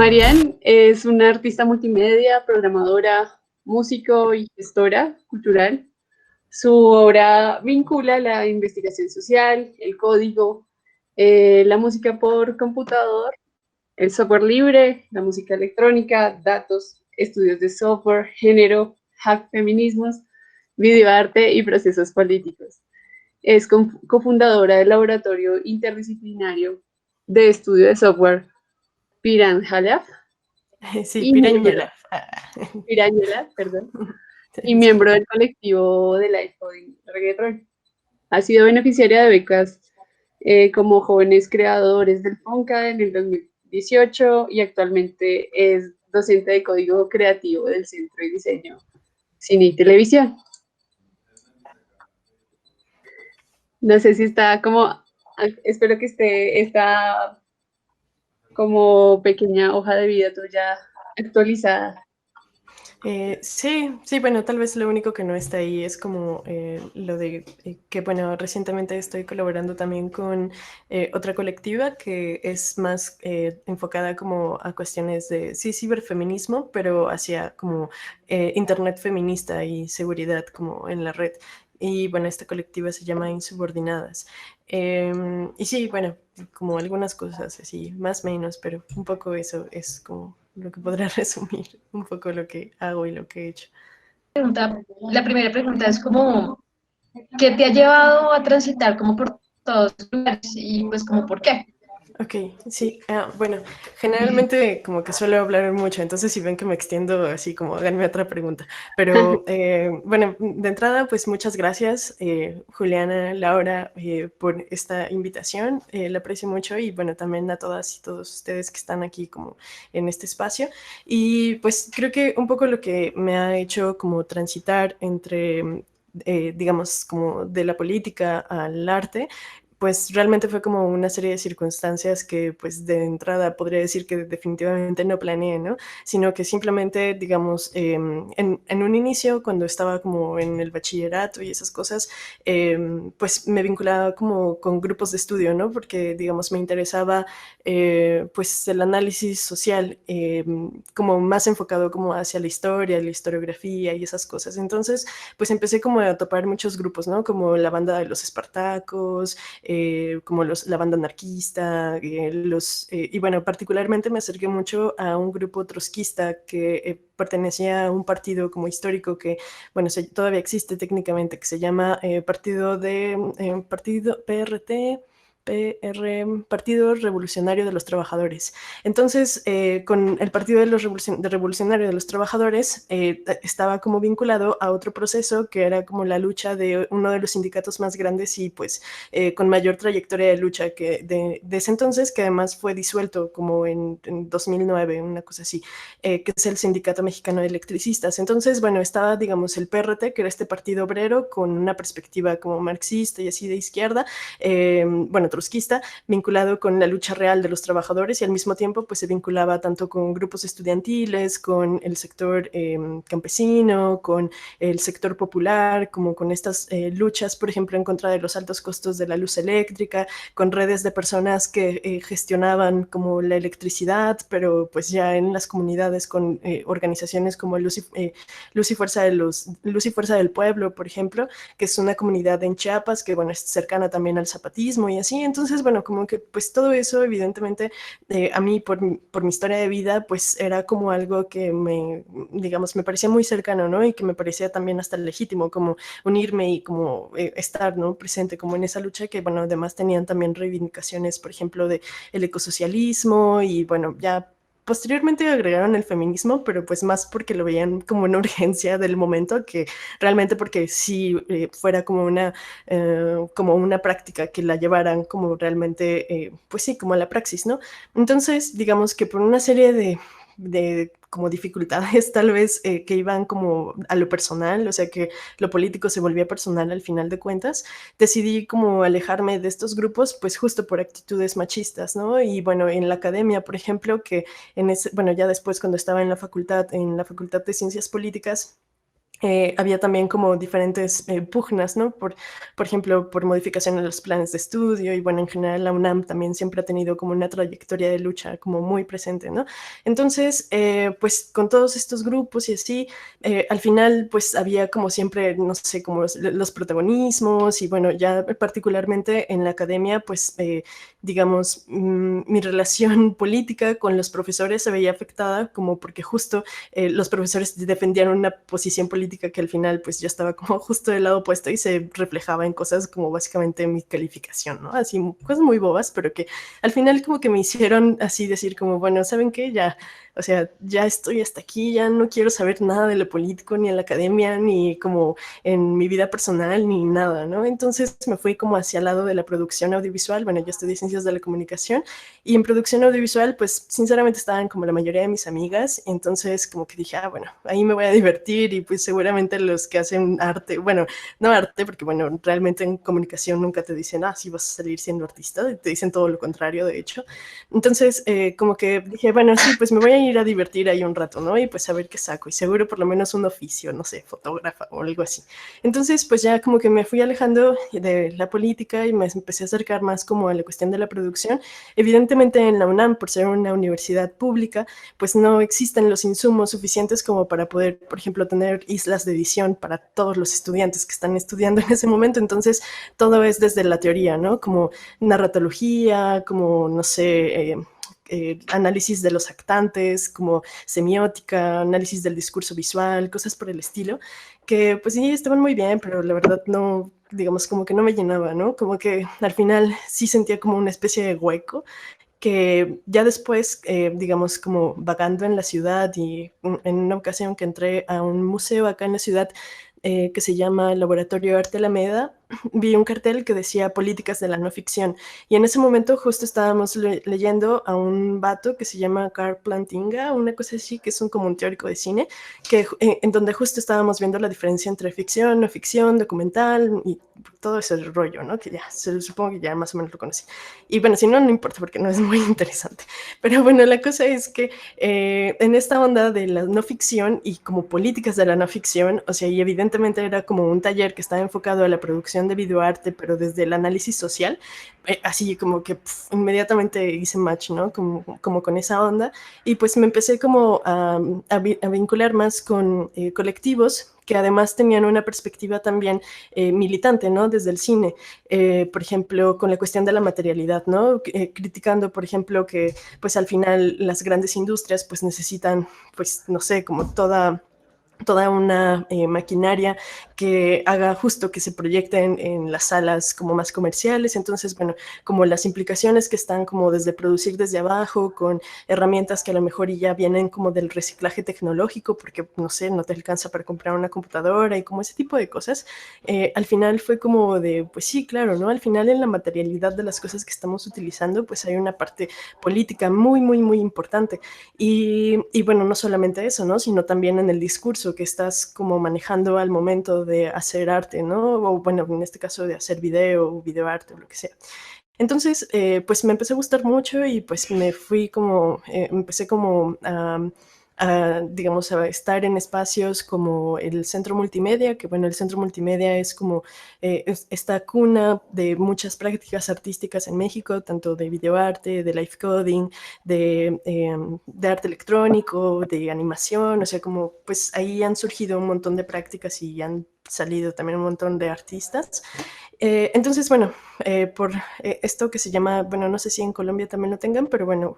Marian es una artista multimedia, programadora, músico y gestora cultural. Su obra vincula la investigación social, el código, la música por computador, el software libre, la música electrónica, datos, estudios de software, género, hack feminismos, videoarte y procesos políticos. Es cofundadora del laboratorio interdisciplinario de estudio de software Piranha Lab Sí, y miembro, Pirañuela. Piraña, perdón, y Sí. miembro del colectivo de Life Coding Reggaeton. Ha sido beneficiaria de becas como jóvenes creadores del FONCA en el 2018 y actualmente es docente de código creativo del Centro de Diseño, Cine y Televisión. No sé si está como, espero que esté esta como pequeña hoja de vida tuya actualizada. Sí, bueno, tal vez lo único que no está ahí es como lo de que, bueno, recientemente estoy colaborando también con otra colectiva que es más enfocada como a cuestiones de, sí, ciberfeminismo, pero hacia como internet feminista y seguridad como en la red. Y bueno, esta colectiva se llama Insubordinadas. Y sí, bueno, como algunas cosas así, más o menos, pero un poco eso es como lo que podrá resumir un poco lo que hago y lo que he hecho. La primera pregunta es como, ¿qué te ha llevado a transitar como por todos los lugares y pues como por qué? Ok, sí, bueno, generalmente como que suelo hablar mucho, entonces si ven que me extiendo así como háganme otra pregunta. Pero bueno, de entrada pues muchas gracias Juliana, Laura, por esta invitación, la aprecio mucho y bueno, también a todas y todos ustedes que están aquí como en este espacio. Y pues creo que un poco lo que me ha hecho como transitar entre... digamos, como de la política al arte, pues realmente fue como una serie de circunstancias que pues de entrada podría decir que definitivamente no planeé, ¿no? Sino que simplemente, digamos, en un inicio, cuando estaba como en el bachillerato y esas cosas, pues me vinculaba como con grupos de estudio, ¿no? Porque, digamos, me interesaba pues el análisis social, como más enfocado como hacia la historia, la historiografía y esas cosas. Entonces, pues empecé como a topar muchos grupos, ¿no? Como la banda de los Espartacos, como la banda anarquista, y bueno, particularmente me acerqué mucho a un grupo trotskista que pertenecía a un partido como histórico que, bueno, todavía existe técnicamente, que se llama Partido PRT, Partido Revolucionario de los Trabajadores. Entonces, con el Partido Revolucionario de los Trabajadores estaba como vinculado a otro proceso que era como la lucha de uno de los sindicatos más grandes y pues con mayor trayectoria de lucha que de ese entonces, que además fue disuelto como en 2009, una cosa así, que es el Sindicato Mexicano de Electricistas. Entonces, bueno, estaba, digamos, el PRT, que era este partido obrero con una perspectiva como marxista y así de izquierda, bueno, trotskista, vinculado con la lucha real de los trabajadores y al mismo tiempo pues se vinculaba tanto con grupos estudiantiles, con el sector campesino, con el sector popular, como con estas luchas, por ejemplo, en contra de los altos costos de la luz eléctrica, con redes de personas que gestionaban como la electricidad, pero pues ya en las comunidades con organizaciones como Luz y Fuerza Luz y Fuerza del Pueblo, por ejemplo, que es una comunidad en Chiapas que, bueno, es cercana también al zapatismo y así. Entonces, bueno, como que pues todo eso, evidentemente, a mí, por mi historia de vida, pues era como algo que digamos, me parecía muy cercano, ¿no? Y que me parecía también hasta legítimo, como unirme y como estar, ¿no? Presente como en esa lucha que, bueno, además tenían también reivindicaciones, por ejemplo, de el ecosocialismo y, bueno, ya posteriormente agregaron el feminismo, pero pues más porque lo veían como una urgencia del momento que realmente porque si fuera como una práctica que la llevaran como realmente, pues sí, como a la praxis, ¿no? Entonces, digamos que por una serie de como dificultades tal vez que iban como a lo personal, o sea que lo político se volvía personal al final de cuentas, decidí como alejarme de estos grupos pues justo por actitudes machistas, ¿no? Y bueno, en la academia, por ejemplo, que bueno, ya después cuando estaba en la facultad de Ciencias Políticas, había también como diferentes pugnas, ¿no? Por ejemplo, por modificación en los planes de estudio y bueno, en general la UNAM también siempre ha tenido como una trayectoria de lucha como muy presente, ¿no? Entonces, pues con todos estos grupos y así, al final pues había como siempre, no sé, como los protagonismos y bueno, ya particularmente en la academia, pues digamos, mi relación política con los profesores se veía afectada como porque justo los profesores defendían una posición política que al final pues yo estaba como justo del lado opuesto y se reflejaba en cosas como básicamente mi calificación, ¿no? Así cosas muy bobas, pero que al final como que me hicieron así decir como, bueno, ¿saben qué? Ya, o sea, ya estoy hasta aquí, ya no quiero saber nada de lo político, ni en la academia, ni como en mi vida personal, ni nada, ¿no? Entonces me fui como hacia el lado de la producción audiovisual, bueno, yo estudié ciencias de la comunicación y en producción audiovisual, pues sinceramente estaban como la mayoría de mis amigas, entonces como que dije, ah, bueno, ahí me voy a divertir y pues seguramente los que hacen arte, bueno, no arte, porque bueno, realmente en comunicación nunca te dicen, ah, sí vas a salir siendo artista, te dicen todo lo contrario, de hecho. Entonces, como que dije, bueno, sí, pues me voy a ir a divertir ahí un rato, ¿no? Y pues a ver qué saco, y seguro por lo menos un oficio, no sé, fotógrafa o algo así. Entonces, pues ya como que me fui alejando de la política y me empecé a acercar más como a la cuestión de la producción. Evidentemente en la UNAM, por ser una universidad pública, pues no existen los insumos suficientes como para poder, por ejemplo, tener islas de edición para todos los estudiantes que están estudiando en ese momento. Entonces, todo es desde la teoría, ¿no? Como narratología, como, no sé, análisis de los actantes, como semiótica, análisis del discurso visual, cosas por el estilo, que pues sí, estaban muy bien, pero la verdad no, digamos, como que no me llenaba, ¿no? Como que al final sí sentía como una especie de hueco que ya después, digamos, como vagando en la ciudad y en una ocasión que entré a un museo acá en la ciudad que se llama Laboratorio Arte Alameda, vi un cartel que decía Políticas de la no ficción. Y en ese momento justo estábamos leyendo a un vato que se llama Carl Plantinga, una cosa así, que es como un teórico de cine, que, en donde justo estábamos viendo la diferencia entre ficción, no ficción, documental y todo ese rollo, ¿no? Que ya, supongo que ya más o menos lo conocí. Y bueno, si no, no importa porque no es muy interesante. Pero bueno, la cosa es que en esta onda de la no ficción y como políticas de la no ficción, o sea, y evidentemente era como un taller que estaba enfocado a la producción de videoarte, pero desde el análisis social, así como que inmediatamente hice match, ¿no? Como con esa onda. Y pues me empecé como a vincular más con colectivos que además tenían una perspectiva también militante, ¿no? Desde el cine, por ejemplo, con la cuestión de la materialidad, ¿no? Criticando, por ejemplo, que pues al final las grandes industrias pues necesitan, pues no sé, como toda una maquinaria que haga justo que se proyecte en las salas como más comerciales. Entonces, bueno, como las implicaciones que están como desde producir desde abajo, con herramientas que a lo mejor ya vienen como del reciclaje tecnológico, porque, no sé, no te alcanza para comprar una computadora y como ese tipo de cosas, al final fue como de, pues sí, claro, ¿no? Al final en la materialidad de las cosas que estamos utilizando, pues hay una parte política muy, muy, muy importante. Y bueno, no solamente eso, ¿no? Sino también en el discurso que estás como manejando al momento de hacer arte, ¿no? O bueno, en este caso de hacer video o videoarte o lo que sea. Entonces, pues me empezó a gustar mucho y pues me fui como, empecé como digamos, a estar en espacios como el Centro Multimedia, que bueno, el Centro Multimedia es como esta cuna de muchas prácticas artísticas en México, tanto de videoarte, de live coding, de arte electrónico, de animación, o sea, como pues ahí han surgido un montón de prácticas y han salido también un montón de artistas. Entonces, bueno, por esto que se llama, bueno, no sé si en Colombia también lo tengan, pero bueno,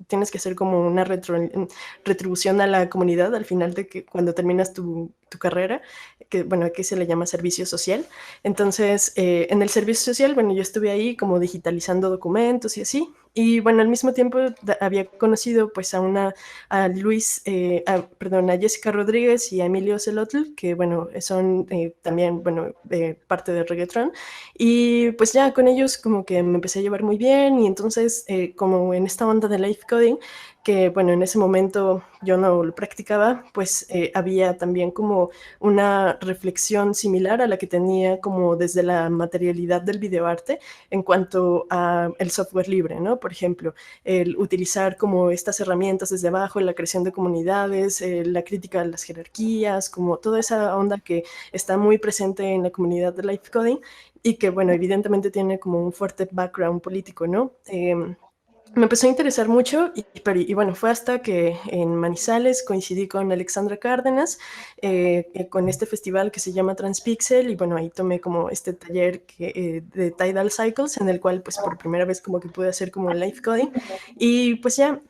tienes que hacer como una retribución a la comunidad al final de que cuando terminas tu carrera, que bueno, aquí se le llama servicio social. Entonces, en el servicio social, bueno, yo estuve ahí como digitalizando documentos y así. Y bueno, al mismo tiempo había conocido pues a Luis, perdón, a Jessica Rodríguez y a Emilio Celotl, que bueno, son también, bueno, parte de Reggaeton. Y pues ya con ellos como que me empecé a llevar muy bien y entonces como en esta onda de live coding, que, bueno, en ese momento yo no lo practicaba, pues había también como una reflexión similar a la que tenía como desde la materialidad del videoarte en cuanto a el software libre, ¿no? Por ejemplo, el utilizar como estas herramientas desde abajo, la creación de comunidades, la crítica a las jerarquías, como toda esa onda que está muy presente en la comunidad de live coding y que, bueno, evidentemente tiene como un fuerte background político, ¿no? Me empezó a interesar mucho y bueno, fue hasta que en Manizales coincidí con Alexandra Cárdenas, con este festival que se llama Transpixel y bueno, ahí tomé como este taller de Tidal Cycles en el cual pues por primera vez como que pude hacer como live coding y pues ya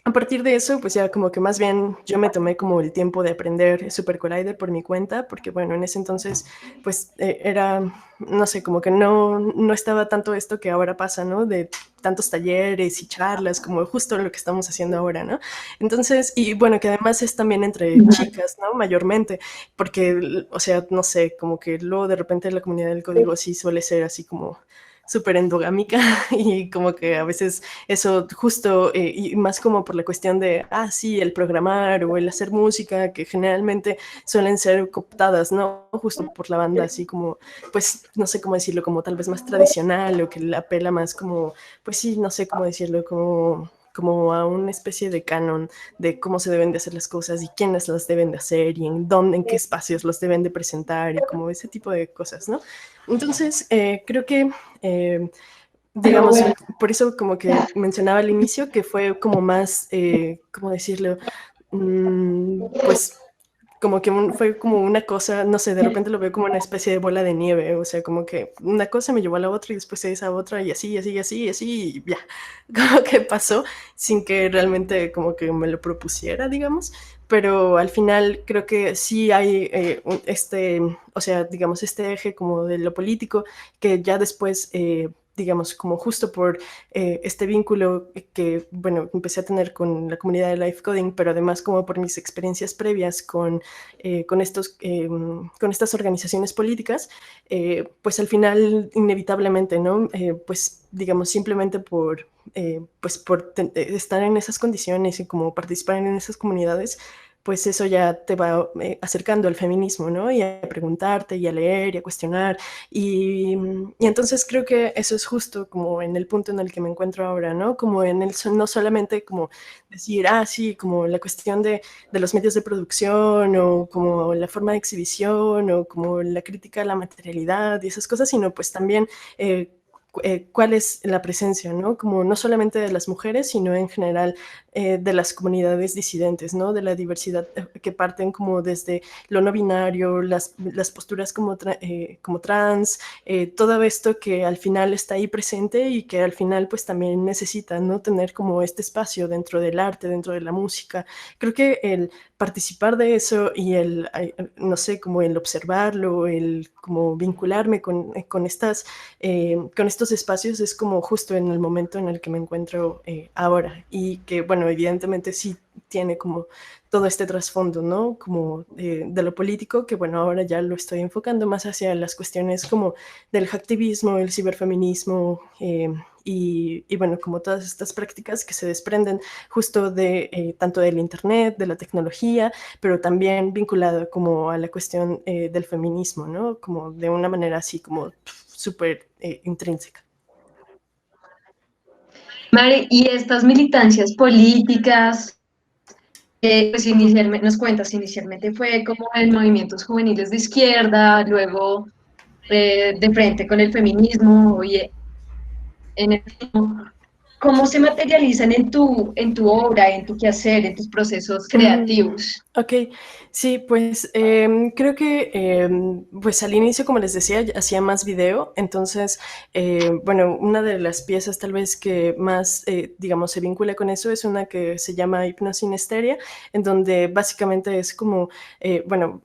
a partir de eso, pues ya como que más bien yo me tomé como el tiempo de aprender Super Collider por mi cuenta, porque bueno, en ese entonces pues era, no sé, como que no estaba tanto esto que ahora pasa, ¿no? De tantos talleres y charlas, como justo lo que estamos haciendo ahora, ¿no? Entonces, y bueno, que además es también entre chicas, ¿no? Mayormente, porque, o sea, no sé, como que luego de repente la comunidad del código sí suele ser así como súper endogámica y como que a veces eso justo, y más como por la cuestión de, sí, el programar o el hacer música, que generalmente suelen ser cooptadas, ¿no? Justo por la banda, así como, pues, no sé cómo decirlo, como tal vez más tradicional o que la apela más como, pues sí, no sé cómo decirlo, como a una especie de canon de cómo se deben de hacer las cosas y quiénes las deben de hacer y en dónde, en qué espacios los deben de presentar y como ese tipo de cosas, ¿no? Entonces, creo que digamos, por eso como que mencionaba al inicio que fue como más, ¿cómo decirlo? Pues como que fue como una cosa, no sé, de repente lo veo como una especie de bola de nieve, o sea, como que una cosa me llevó a la otra y después a esa otra y así, así, así, así, y ya, como que pasó sin que realmente como que me lo propusiera, digamos, pero al final creo que sí hay o sea, digamos, este eje como de lo político que ya después digamos, como justo por este vínculo que, bueno, empecé a tener con la comunidad de live coding, pero además como por mis experiencias previas con estas organizaciones políticas, pues al final inevitablemente, ¿no? Pues digamos, simplemente pues por estar en esas condiciones y como participar en esas comunidades, pues eso ya te va acercando al feminismo, ¿no? Y a preguntarte y a leer y a cuestionar. Y entonces creo que eso es justo como en el punto en el que me encuentro ahora, ¿no? Como no solamente como decir, sí, como la cuestión de los medios de producción o como la forma de exhibición o como la crítica a la materialidad y esas cosas, sino pues también cuál es la presencia, ¿no? Como no solamente de las mujeres, sino en general de las comunidades disidentes, ¿no? De la diversidad que parten como desde lo no binario, las posturas como trans, todo esto que al final está ahí presente y que al final pues también necesita, ¿no? Tener como este espacio dentro del arte, dentro de la música. Creo que el participar de eso y no sé, como el observarlo, el como vincularme con estos espacios es como justo en el momento en el que me encuentro ahora y que, bueno, evidentemente sí tiene como todo este trasfondo, ¿no? Como de lo político, que bueno, ahora ya lo estoy enfocando más hacia las cuestiones como del hacktivismo, el ciberfeminismo, y bueno, como todas estas prácticas que se desprenden justo de tanto del internet, de la tecnología, pero también vinculado como a la cuestión del feminismo, ¿no? Como de una manera así como súper intrínseca. Mari, y estas militancias políticas, pues inicialmente, nos cuentas, inicialmente fue como en movimientos juveniles de izquierda, luego de frente con el feminismo y en el, ¿cómo se materializan en tu obra, en tu quehacer, en tus procesos creativos? Ok, sí, pues creo que pues al inicio, como les decía, hacía más video, entonces, bueno, una de las piezas tal vez que más, digamos, se vincula con eso es una que se llama Hipnosinesteria, en donde básicamente es como, bueno,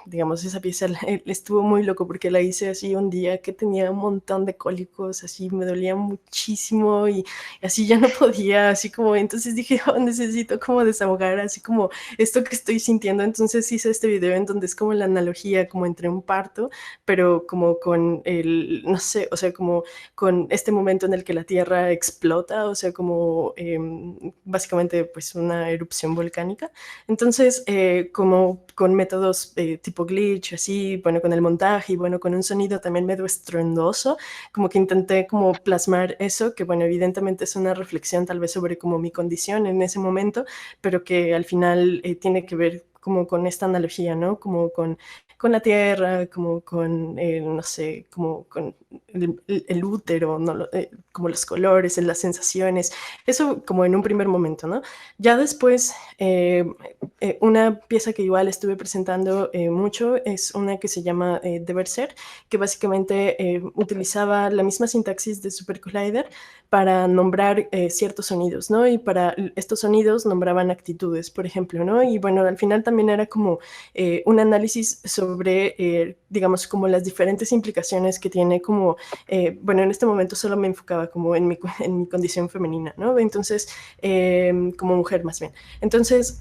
digamos, esa pieza estuvo muy loco porque la hice así un día que tenía un montón de cólicos, así me dolía muchísimo y así ya no podía, así como, entonces dije, necesito como desahogar, así como esto que estoy estoy sintiendo. Entonces hice este video en donde es como la analogía como entre un parto, pero como con el, no sé, o sea, como con este momento en el que la Tierra explota, o sea, como básicamente pues una erupción volcánica. Entonces, como con métodos tipo glitch, así, bueno, con el montaje y bueno, con un sonido también medio estruendoso, como que intenté como plasmar eso, que bueno, evidentemente es una reflexión tal vez sobre como mi condición en ese momento, pero que al final tiene que ver como con esta analogía, ¿no? Como con la tierra, como con, no sé, como con el útero, ¿no? Como los colores, las sensaciones, eso como en un primer momento, ¿no? Ya después, una pieza que igual estuve presentando mucho es una que se llama Deber Ser, que básicamente utilizaba la misma sintaxis de Super Collider para nombrar ciertos sonidos, ¿no? Y para estos sonidos nombraban actitudes, por ejemplo, ¿no? Y bueno, al final también era como un análisis sobre, digamos, como las diferentes implicaciones que tiene como, bueno, en este momento solo me enfocaba como en mi condición femenina, ¿no? Entonces, como mujer más bien. Entonces,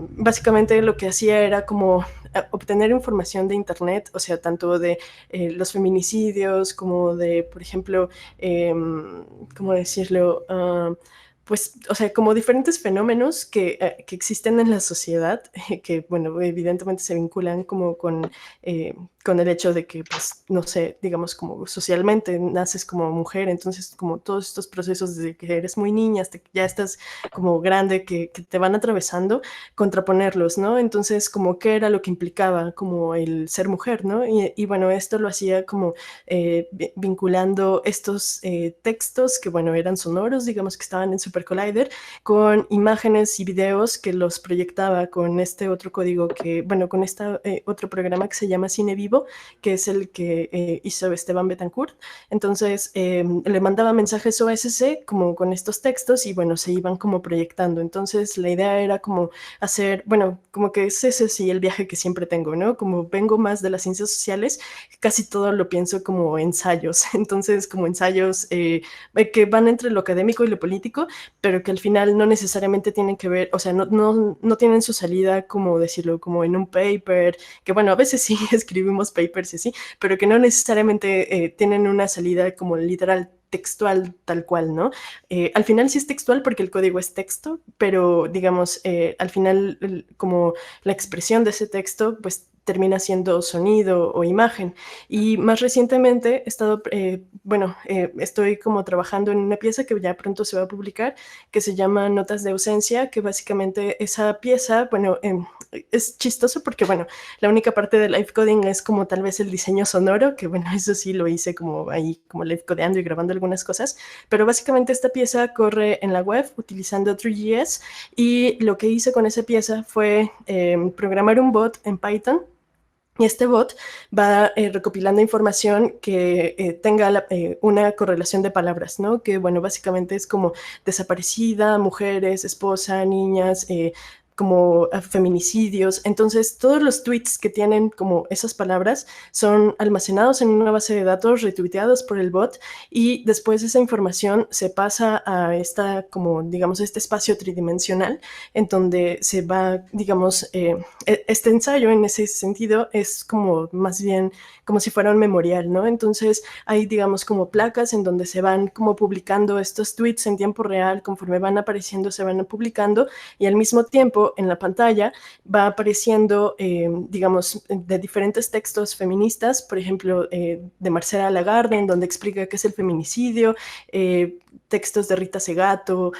básicamente lo que hacía era como obtener información de internet, o sea, tanto de los feminicidios como de, por ejemplo, ¿cómo decirlo? Pues, o sea, como diferentes fenómenos que existen en la sociedad, que, bueno, evidentemente se vinculan como con el hecho de que, pues, no sé, digamos, como socialmente naces como mujer, entonces como todos estos procesos desde que eres muy niña hasta que ya estás como grande, que te van atravesando, contraponerlos, ¿no? Entonces, como qué era lo que implicaba como el ser mujer, ¿no? Y bueno, esto lo hacía como vinculando estos textos que, bueno, eran sonoros, digamos que estaban en Super Collider, con imágenes y videos que los proyectaba con este otro código que, bueno, con este otro programa que se llama Cine Vivo, que es el que hizo Esteban Betancourt. Entonces, le mandaba mensajes OSC como con estos textos y, bueno, se iban como proyectando. Entonces, la idea era como hacer, bueno, como que es ese sí el viaje que siempre tengo, ¿no? Como vengo más de las ciencias sociales, casi todo lo pienso como ensayos. Entonces, como ensayos que van entre lo académico y lo político, pero que al final no necesariamente tienen que ver, o sea, no tienen su salida, como decirlo, como en un paper, que bueno, a veces sí escribimos papers y sí, pero que no necesariamente tienen una salida como literal textual tal cual, ¿no? Al final sí es textual porque el código es texto, pero digamos, al final como la expresión de ese texto, pues termina siendo sonido o imagen. Y más recientemente he estado, bueno, estoy como trabajando en una pieza que ya pronto se va a publicar, que se llama Notas de ausencia, que básicamente esa pieza, bueno, es chistoso porque, bueno, la única parte del live coding es como tal vez el diseño sonoro, que bueno, eso sí lo hice como ahí, como live codeando y grabando algunas cosas, pero básicamente esta pieza corre en la web utilizando 3GS y lo que hice con esa pieza fue programar un bot en Python. Y este bot va recopilando información que tenga una correlación de palabras, ¿no? Que, bueno, básicamente es como desaparecida, mujeres, esposa, niñas, como feminicidios. Entonces, todos los tweets que tienen como esas palabras son almacenados en una base de datos, retuiteados por el bot, y después esa información se pasa a esta, como, digamos, este espacio tridimensional en donde se va, digamos, este ensayo en ese sentido es como más bien como si fuera un memorial, ¿no? Entonces hay, digamos, como placas en donde se van como publicando estos tweets en tiempo real, conforme van apareciendo, se van publicando, y al mismo tiempo en la pantalla va apareciendo, digamos, de diferentes textos feministas, por ejemplo, de Marcela Lagarde, en donde explica qué es el feminicidio, textos de Rita Segato,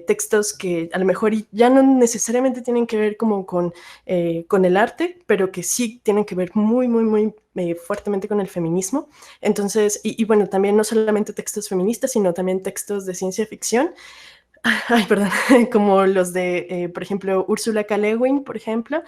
textos que a lo mejor ya no necesariamente tienen que ver como con el arte, pero que sí tienen que ver muy, muy, muy fuertemente con el feminismo. Entonces, y bueno, también no solamente textos feministas, sino también textos de ciencia ficción. Ay, perdón, como los de, por ejemplo, Ursula K. Le Guin, por ejemplo,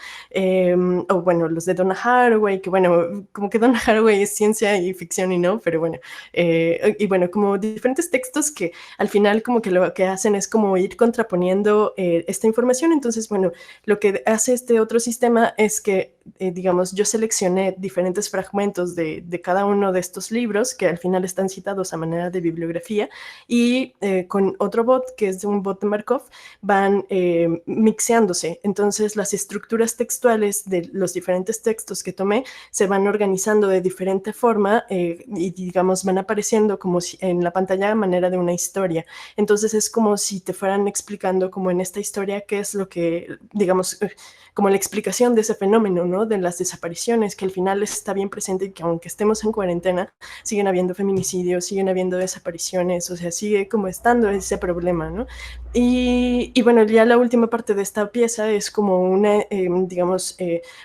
o bueno, los de Donna Haraway, que bueno, como que Donna Haraway es ciencia y ficción y no, pero bueno, y bueno, como diferentes textos que al final como que lo que hacen es como ir contraponiendo esta información. Entonces, bueno, lo que hace este otro sistema es que digamos, yo seleccioné diferentes fragmentos de cada uno de estos libros que al final están citados a manera de bibliografía y con otro bot, que es un bot de Markov, van mixeándose. Entonces las estructuras textuales de los diferentes textos que tomé se van organizando de diferente forma y digamos van apareciendo como si en la pantalla a manera de una historia. Entonces es como si te fueran explicando como en esta historia qué es lo que, digamos, como la explicación de ese fenómeno, ¿no? De las desapariciones, que al final está bien presente y que aunque estemos en cuarentena, siguen habiendo feminicidios, siguen habiendo desapariciones, o sea, sigue como estando ese problema, ¿no? Y bueno, ya la última parte de esta pieza es como una, digamos,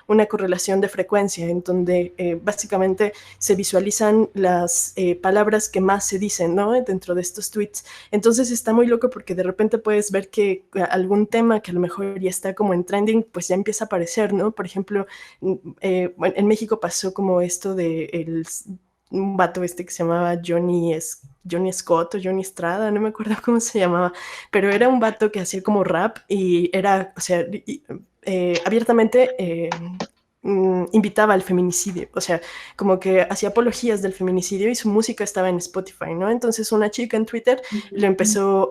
una correlación de frecuencia en donde básicamente se visualizan las palabras que más se dicen, ¿no? Dentro de estos tweets. Entonces está muy loco porque de repente puedes ver que algún tema que a lo mejor ya está como en trending, pues ya empieza a aparecer, ¿no? Por ejemplo, bueno, en México pasó como esto de un vato este que se llamaba Johnny Scott o Johnny Estrada, no me acuerdo cómo se llamaba, pero era un vato que hacía como rap y era, o sea, abiertamente invitaba al feminicidio, o sea, como que hacía apologías del feminicidio y su música estaba en Spotify, ¿no? Entonces una chica en Twitter lo empezó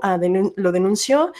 lo denunció,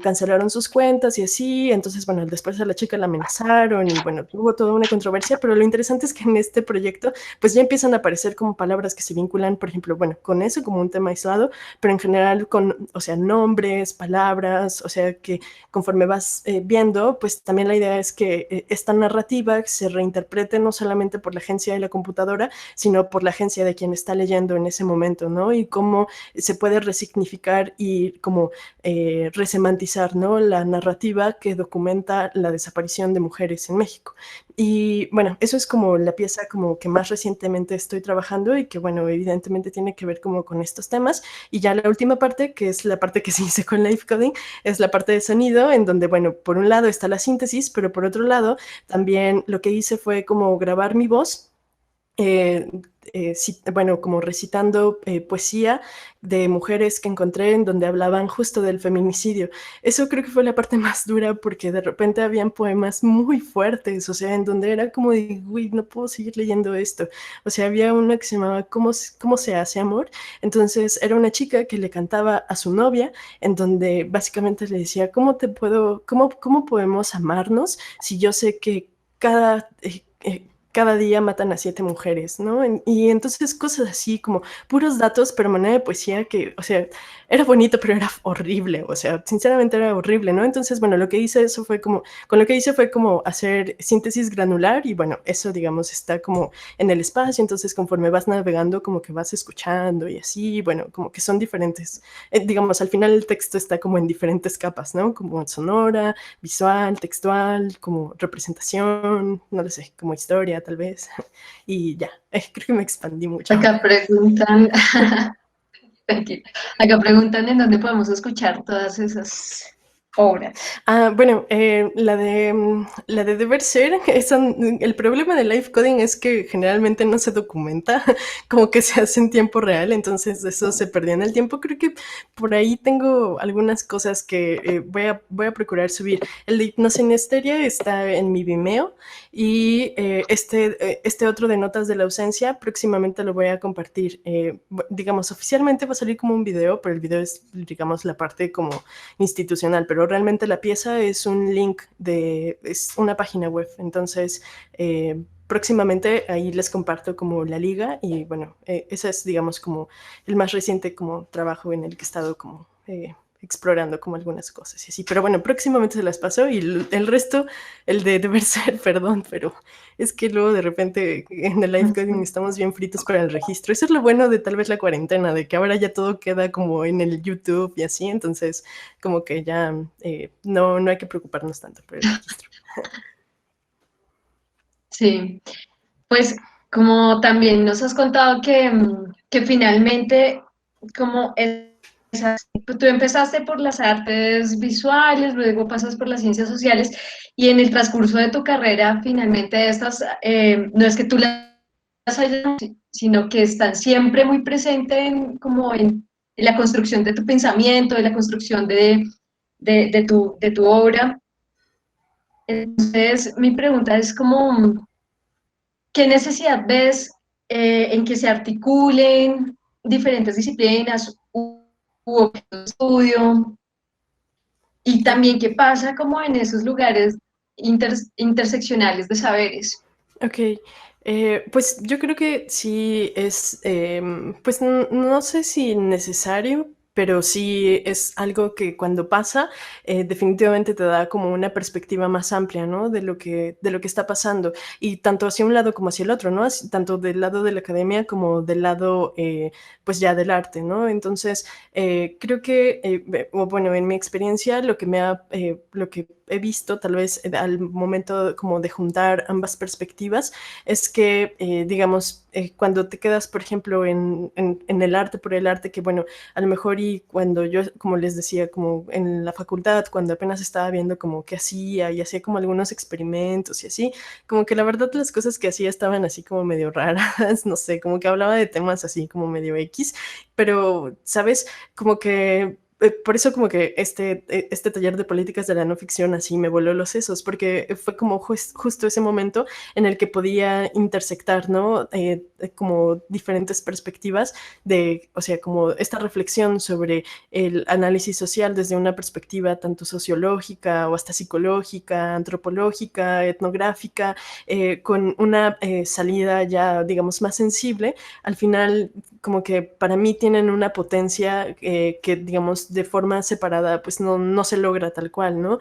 cancelaron sus cuentas y así, entonces, bueno, después a la chica la amenazaron y, bueno, hubo toda una controversia, pero lo interesante es que en este proyecto, pues ya empiezan a aparecer como palabras que se vinculan, por ejemplo, bueno, con eso como un tema aislado, pero en general con, o sea, nombres, palabras, o sea, que conforme vas viendo, pues también la idea es que esta narrativa se reinterprete no solamente por la agencia de la computadora, sino por la agencia de quien está leyendo en ese momento, ¿no? Y cómo se puede resignificar y como resemantizar, ¿no? La narrativa que documenta la desaparición de mujeres en México. Y bueno, eso es como la pieza como que más recientemente estoy trabajando y que, bueno, evidentemente tiene que ver como con estos temas. Y ya la última parte, que es la parte que se hizo con Live Coding, es la parte de sonido, en donde, bueno, por un lado está la síntesis, pero por otro lado también lo que hice fue como grabar mi voz, bueno, como recitando poesía de mujeres que encontré en donde hablaban justo del feminicidio. Eso creo que fue la parte más dura porque de repente habían poemas muy fuertes, o sea, en donde era como de, uy, no puedo seguir leyendo esto. O sea, había una que se llamaba ¿Cómo se hace amor? Entonces era una chica que le cantaba a su novia, en donde básicamente le decía, ¿cómo podemos amarnos si yo sé que cada día matan a 7 mujeres, ¿no? Y entonces cosas así como puros datos, pero manera de poesía que, o sea, era bonito, pero era horrible, o sea, sinceramente era horrible, ¿no? Entonces, bueno, lo que hice fue como hacer síntesis granular y bueno, eso, digamos, está como en el espacio, entonces conforme vas navegando, como que vas escuchando y así, bueno, como que son diferentes, digamos, al final el texto está como en diferentes capas, ¿no? Como sonora, visual, textual, como representación, no lo sé, como historia, tal vez. Y ya, creo que me expandí mucho. Acá preguntan, tranquila, acá preguntan en dónde podemos escuchar todas esas obras. Bueno, la de Deber Ser, el problema de live coding es que generalmente no se documenta, como que se hace en tiempo real, entonces eso se perdió en el tiempo. Creo que por ahí tengo algunas cosas que voy a procurar subir. El de Hipnosinesteria está en mi Vimeo y este otro de Notas de la Ausencia próximamente lo voy a compartir. Digamos, oficialmente va a salir como un video, pero el video es, digamos, la parte como institucional, pero realmente la pieza es un link es una página web, entonces próximamente ahí les comparto como la liga y bueno, ese es, digamos, como el más reciente como trabajo en el que he estado como explorando como algunas cosas y así, pero bueno, próximamente se las paso y el resto, el de Deber Ser, perdón, pero es que luego de repente en el live coding estamos bien fritos para el registro. Eso es lo bueno de tal vez la cuarentena, de que ahora ya todo queda como en el YouTube y así, entonces como que ya no hay que preocuparnos tanto por el registro. Sí, pues como también nos has contado que finalmente como tú empezaste por las artes visuales, luego pasas por las ciencias sociales y en el transcurso de tu carrera finalmente estas, no es que tú las hayas, sino que están siempre muy presentes como en la construcción de tu pensamiento, de la construcción de tu obra. Entonces, mi pregunta es como, ¿qué necesidad ves en que se articulen diferentes disciplinas u objetos de estudio? Y también, ¿qué pasa como en esos lugares interseccionales de saberes? Ok, pues yo creo que sí es, pues no sé si necesario, pero sí es algo que cuando pasa, definitivamente te da como una perspectiva más amplia, ¿no? De lo que está pasando, y tanto hacia un lado como hacia el otro, ¿no? Tanto del lado de la academia como del lado, pues ya del arte, ¿no? Entonces, creo que, o bueno, en mi experiencia, lo que he visto tal vez al momento como de juntar ambas perspectivas es que, digamos, cuando te quedas, por ejemplo, en el arte por el arte, que bueno, a lo mejor y cuando yo, como les decía, como en la facultad, cuando apenas estaba viendo como qué hacía y hacía como algunos experimentos y así, como que la verdad las cosas que hacía estaban así como medio raras, no sé, como que hablaba de temas así como medio X, pero, ¿sabes? Como que por eso como que este taller de políticas de la no ficción así me voló los sesos, porque fue como justo ese momento en el que podía intersectar, ¿no? Como diferentes perspectivas de, o sea, como esta reflexión sobre el análisis social desde una perspectiva tanto sociológica o hasta psicológica, antropológica, etnográfica, con una salida ya, digamos, más sensible. Al final, como que para mí tienen una potencia que, digamos, de forma separada, pues no se logra tal cual, ¿no?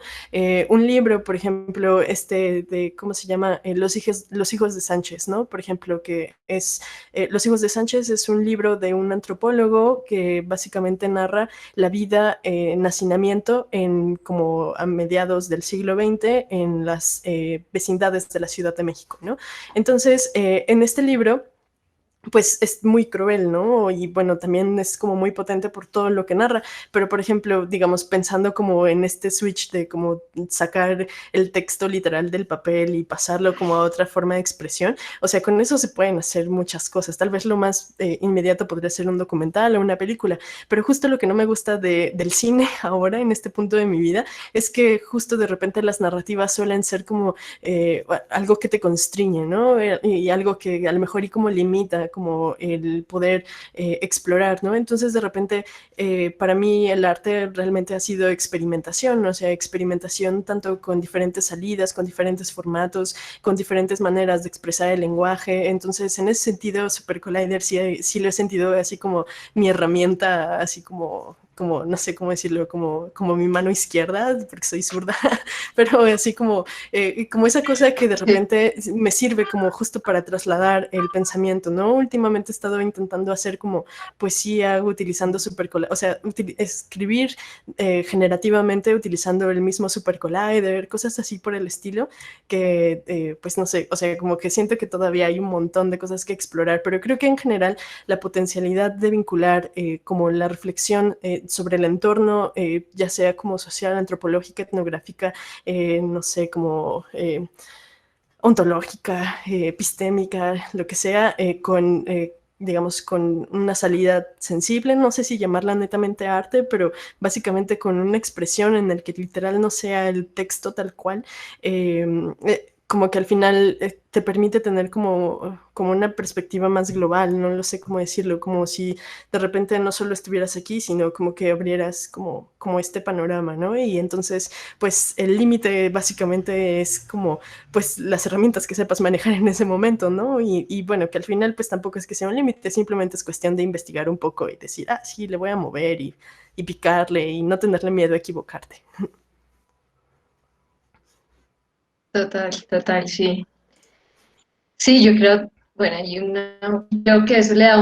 Un libro, por ejemplo, de, ¿cómo se llama? Los hijos de Sánchez, ¿no? Por ejemplo, que es, Los hijos de Sánchez es un libro de un antropólogo que básicamente narra la vida en hacinamiento en como a mediados del siglo XX en las vecindades de la Ciudad de México, ¿no? Entonces, en este libro pues es muy cruel, ¿no? Y bueno, también es como muy potente por todo lo que narra, pero por ejemplo, digamos, pensando como en este switch de como sacar el texto literal del papel y pasarlo como a otra forma de expresión, o sea, con eso se pueden hacer muchas cosas, tal vez lo más inmediato podría ser un documental o una película, pero justo lo que no me gusta del cine ahora, en este punto de mi vida, es que justo de repente las narrativas suelen ser como algo que te constriñe, ¿no? Y algo que a lo mejor y como limita como el poder explorar, ¿no? Entonces de repente para mí el arte realmente ha sido experimentación, o sea, experimentación tanto con diferentes salidas, con diferentes formatos, con diferentes maneras de expresar el lenguaje. Entonces en ese sentido Super Collider sí lo he sentido así como mi herramienta, así como no sé cómo decirlo, como mi mano izquierda, porque soy zurda, pero así como esa cosa que de repente me sirve como justo para trasladar el pensamiento, ¿no? Últimamente he estado intentando hacer como poesía utilizando o sea, escribir generativamente utilizando el mismo Super Collider, cosas así por el estilo, que pues no sé, o sea, como que siento que todavía hay un montón de cosas que explorar, pero creo que en general la potencialidad de vincular como la reflexión sobre el entorno, ya sea como social, antropológica, etnográfica, no sé, como ontológica, epistémica, lo que sea, digamos, con una salida sensible, no sé si llamarla netamente arte, pero básicamente con una expresión en el que literal no sea el texto tal cual, como que al final te permite tener como una perspectiva más global, no lo sé cómo decirlo, como si de repente no solo estuvieras aquí, sino como que abrieras como este panorama, ¿no? Y entonces, pues el límite básicamente es como, pues las herramientas que sepas manejar en ese momento, ¿no? Y bueno, que al final pues tampoco es que sea un límite, simplemente es cuestión de investigar un poco y decir, sí, le voy a mover y picarle y no tenerle miedo a equivocarte. Total, total, sí. Sí, yo creo, bueno, creo que eso le da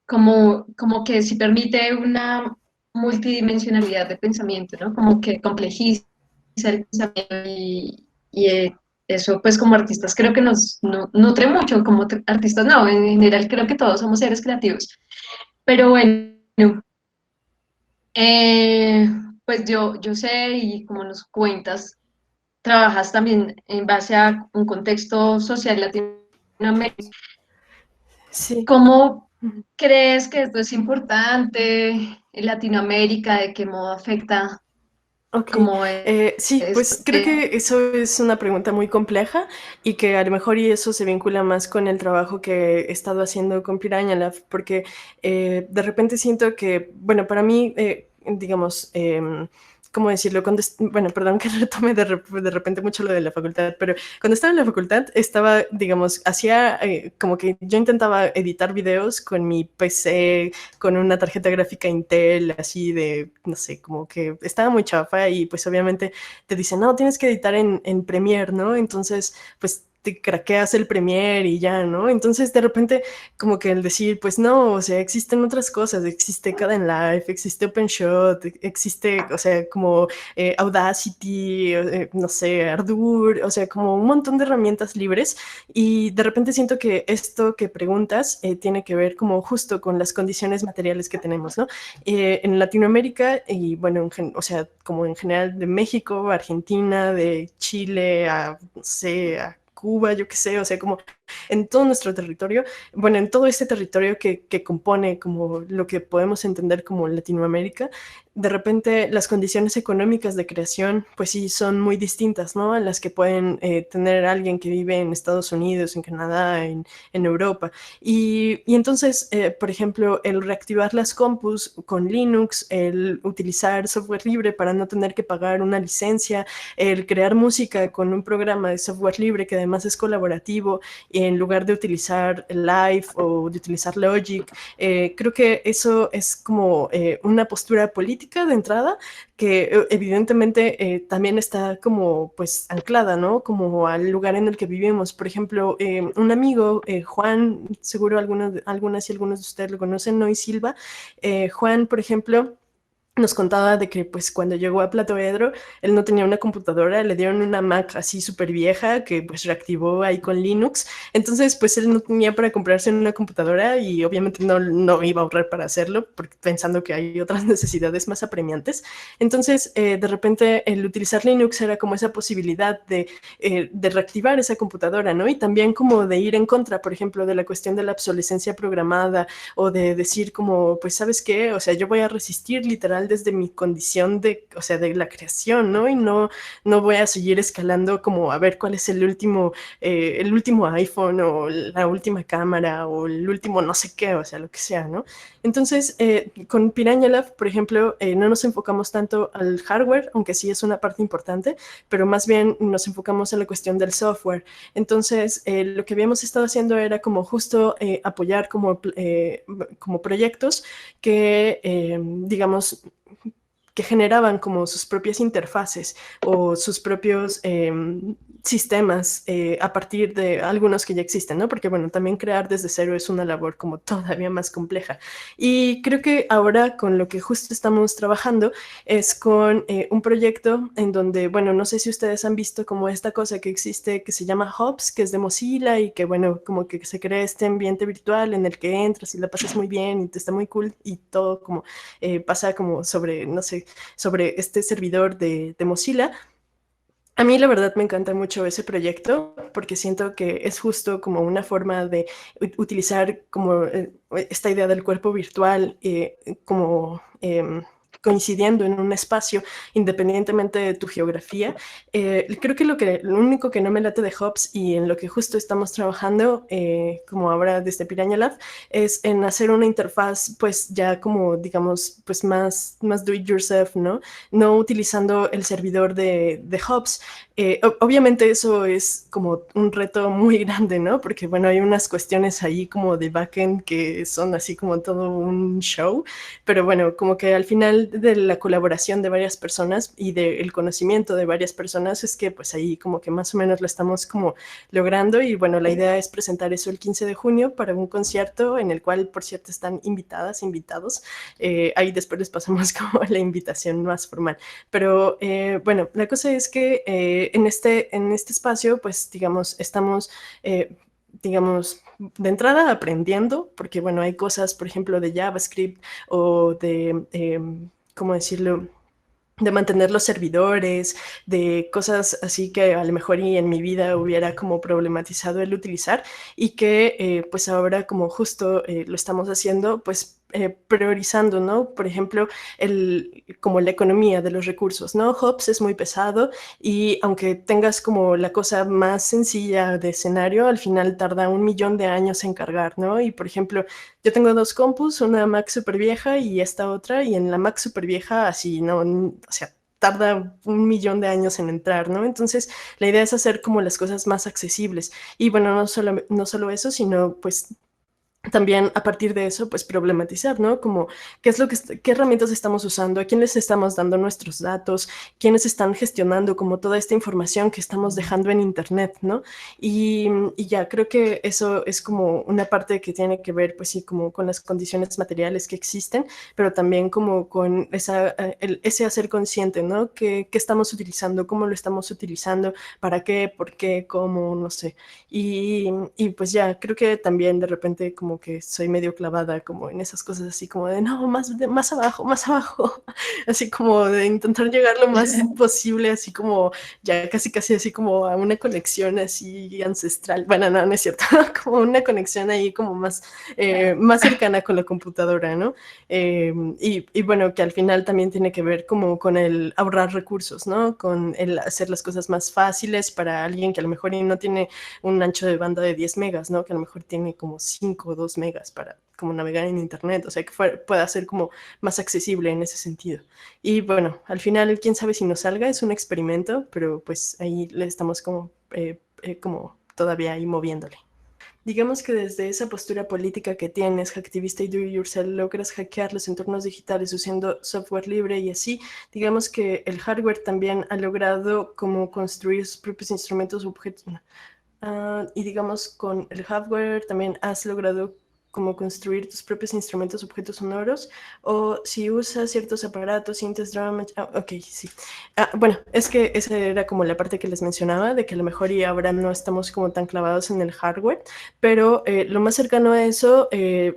como que sí permite una multidimensionalidad de pensamiento, ¿no? Como que complejiza el pensamiento y eso pues como artistas creo que nos nutre mucho, como artistas no, en general creo que todos somos seres creativos. Pero bueno, eh, pues yo sé y como nos cuentas, trabajas también en base a un contexto social latinoamericano. Sí. ¿Cómo crees que esto es importante en Latinoamérica? ¿De qué modo afecta? Ok, Como sí, pues creo que eso es una pregunta muy compleja y que a lo mejor y eso se vincula más con el trabajo que he estado haciendo con Piraña Lab, porque de repente siento que, bueno, para mí, digamos, ¿cómo decirlo? Bueno, perdón que retome de repente mucho lo de la facultad, pero cuando estaba en la facultad estaba, digamos, hacía como que yo intentaba editar videos con mi PC, con una tarjeta gráfica Intel, así de, no sé, como que estaba muy chafa y pues obviamente te dicen, no, tienes que editar en Premiere, ¿no? Entonces, pues te craqueas el Premiere y ya, ¿no? Entonces, de repente, como que el decir, pues no, o sea, existen otras cosas, existe Kdenlive, existe OpenShot, existe, o sea, como Audacity, no sé, Ardour, o sea, como un montón de herramientas libres y de repente siento que esto que preguntas tiene que ver como justo con las condiciones materiales que tenemos, ¿no? En Latinoamérica y bueno, o sea, como en general de México, Argentina, de Chile, a, no sé, a Cuba, yo qué sé, o sea, como en todo nuestro territorio, bueno, en todo este territorio que compone como lo que podemos entender como Latinoamérica, de repente las condiciones económicas de creación, pues sí, son muy distintas, ¿no? A las que pueden tener alguien que vive en Estados Unidos, en Canadá, en Europa. Y entonces, por ejemplo, el reactivar las compus con Linux, el utilizar software libre para no tener que pagar una licencia, el crear música con un programa de software libre que además es colaborativo, en lugar de utilizar Live o de utilizar Logic, creo que eso es como una postura política de entrada que evidentemente también está como pues anclada, ¿no? Como al lugar en el que vivimos. Por ejemplo, un amigo, Juan, seguro algunas y algunos de ustedes lo conocen, Noy Silva. Juan, por ejemplo, nos contaba de que pues cuando llegó a Platoedro, él no tenía una computadora, le dieron una Mac así súper vieja que pues reactivó ahí con Linux, entonces pues él no tenía para comprarse una computadora y obviamente no iba a ahorrar para hacerlo, porque, pensando que hay otras necesidades más apremiantes, entonces de repente el utilizar Linux era como esa posibilidad de reactivar esa computadora, ¿no? Y también como de ir en contra, por ejemplo, de la cuestión de la obsolescencia programada o de decir como, pues, ¿sabes qué? O sea, yo voy a resistir literal desde mi condición de, o sea, de la creación, ¿no? Y no voy a seguir escalando como a ver cuál es el último iPhone o la última cámara o el último no sé qué, o sea, lo que sea, ¿no? Entonces, con Piranha Lab, por ejemplo, no nos enfocamos tanto al hardware, aunque sí es una parte importante, pero más bien nos enfocamos en la cuestión del software. Entonces, lo que habíamos estado haciendo era como justo apoyar como proyectos que, digamos, que generaban como sus propias interfaces o sus propios sistemas a partir de algunos que ya existen, ¿no? Porque, bueno, también crear desde cero es una labor como todavía más compleja. Y creo que ahora con lo que justo estamos trabajando es con un proyecto en donde, bueno, no sé si ustedes han visto como esta cosa que existe que se llama Hubs, que es de Mozilla y que, bueno, como que se crea este ambiente virtual en el que entras y la pasas muy bien y te está muy cool y todo como pasa como sobre, no sé, sobre este servidor de Mozilla. A mí la verdad me encanta mucho ese proyecto porque siento que es justo como una forma de utilizar como esta idea del cuerpo virtual como coincidiendo en un espacio independientemente de tu geografía. Creo que lo único que no me late de Hubs y en lo que justo estamos trabajando como ahora desde Piraña Lab es en hacer una interfaz pues ya como digamos pues más do it yourself, ¿no? No utilizando el servidor de Hubs. Obviamente eso es como un reto muy grande, ¿no? Porque bueno, hay unas cuestiones ahí como de backend que son así como todo un show, pero bueno, como que al final de la colaboración de varias personas y del conocimiento de varias personas es que pues ahí como que más o menos lo estamos como logrando y bueno, la idea es presentar eso el 15 de junio para un concierto en el cual, por cierto, están invitados. Ahí después les pasamos como la invitación más formal. Pero bueno, la cosa es que en este espacio, pues digamos, estamos, digamos, de entrada aprendiendo, porque bueno, hay cosas, por ejemplo, de JavaScript o ¿cómo decirlo? De mantener los servidores, de cosas así que a lo mejor y en mi vida hubiera como problematizado el utilizar y que pues ahora como justo lo estamos haciendo, pues priorizando, ¿no? Por ejemplo, como la economía de los recursos, ¿no? Hobbes es muy pesado y aunque tengas como la cosa más sencilla de escenario, al final tarda 1 millón de años en cargar, ¿no? Y por ejemplo, yo tengo 2 compus, una Mac súper vieja y esta otra, y en la Mac súper vieja así, ¿no? O sea, tarda 1 millón de años en entrar, ¿no? Entonces, la idea es hacer como las cosas más accesibles. Y bueno, no solo eso, sino pues también a partir de eso, pues problematizar, ¿no? Como qué es qué herramientas estamos usando, a quién les estamos dando nuestros datos, quiénes están gestionando como toda esta información que estamos dejando en Internet, ¿no? Y ya, creo que eso es como una parte que tiene que ver, pues sí, como con las condiciones materiales que existen, pero también como con ese hacer consciente, ¿no? ¿Qué estamos utilizando? ¿Cómo lo estamos utilizando? ¿Para qué? ¿Por qué? ¿Cómo? No sé. Y pues ya, creo que también de repente como que soy medio clavada como en esas cosas así como de no, más abajo, así como de intentar llegar lo más posible, así como ya casi así como a una conexión así ancestral. Bueno, no es cierto, como una conexión ahí como más cercana con la computadora, ¿no? Y bueno, que al final también tiene que ver como con el ahorrar recursos, ¿no? Con el hacer las cosas más fáciles para alguien que a lo mejor no tiene un ancho de banda de 10 megas, ¿no? Que a lo mejor tiene como 5 o 2 megas para como navegar en internet, o sea, que pueda ser como más accesible en ese sentido. Y bueno, al final, quién sabe si nos salga, es un experimento, pero pues ahí le estamos como todavía ahí moviéndole. Digamos que desde esa postura política que tienes, hacktivista y do-it-yourself, logras hackear los entornos digitales usando software libre y así, digamos que el hardware también ha logrado como construir sus propios instrumentos objetos. Y digamos, con el hardware también has logrado como construir tus propios instrumentos, objetos sonoros, o si usas ciertos aparatos, sientes drama. Ok, sí. Bueno, es que esa era como la parte que les mencionaba, de que a lo mejor y ahora no estamos como tan clavados en el hardware, pero lo más cercano a eso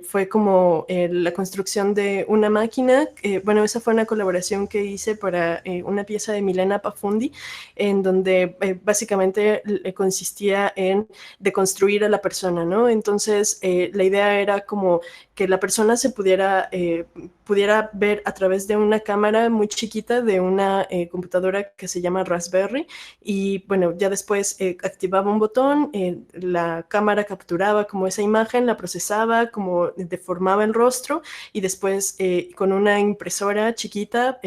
fue como la construcción de una máquina. Bueno, esa fue una colaboración que hice para una pieza de Milena Pafundi, en donde básicamente consistía en deconstruir a la persona, ¿no? Entonces, la idea era como que la persona se pudiera ver a través de una cámara muy chiquita de una computadora que se llama Raspberry, y bueno, ya después activaba un botón, la cámara capturaba como esa imagen, la procesaba, como deformaba el rostro, y después con una impresora chiquita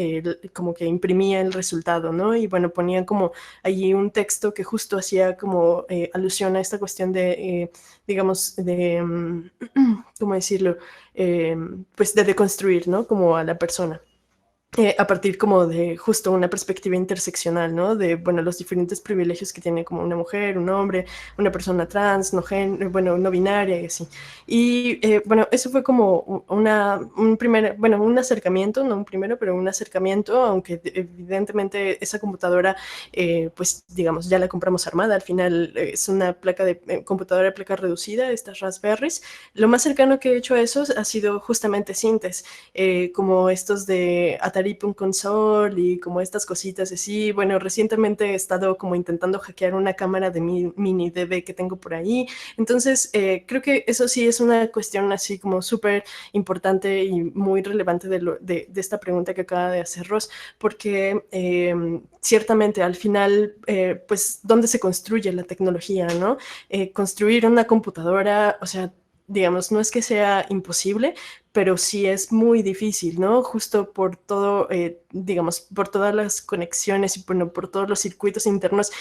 como que imprimía el resultado, ¿no? Y bueno, ponían como allí un texto que justo hacía como alusión a esta cuestión de, digamos, de, ¿cómo decirlo? Pues de deconstruir, ¿no? Como a la persona. A partir como de justo una perspectiva interseccional, ¿no? De, bueno, los diferentes privilegios que tiene como una mujer, un hombre, una persona trans, no binaria y así. Y bueno, eso fue como un acercamiento, no un primero, pero un acercamiento, aunque evidentemente esa computadora, pues digamos, ya la compramos armada, al final es una computadora de placa reducida, estas Raspberries. Lo más cercano que he hecho a eso ha sido justamente Cintes, como estos de Atari Punk Console y como estas cositas así. Bueno, recientemente he estado como intentando hackear una cámara de mi mini DV que tengo por ahí. Entonces, creo que eso sí es una cuestión así como súper importante y muy relevante de esta pregunta que acaba de hacer Ross, porque ciertamente al final, pues, ¿dónde se construye la tecnología, no? Construir una computadora, o sea, digamos, no es que sea imposible, pero sí es muy difícil, ¿no? Justo por todo, digamos, por todas las conexiones y bueno, por todos los circuitos internos,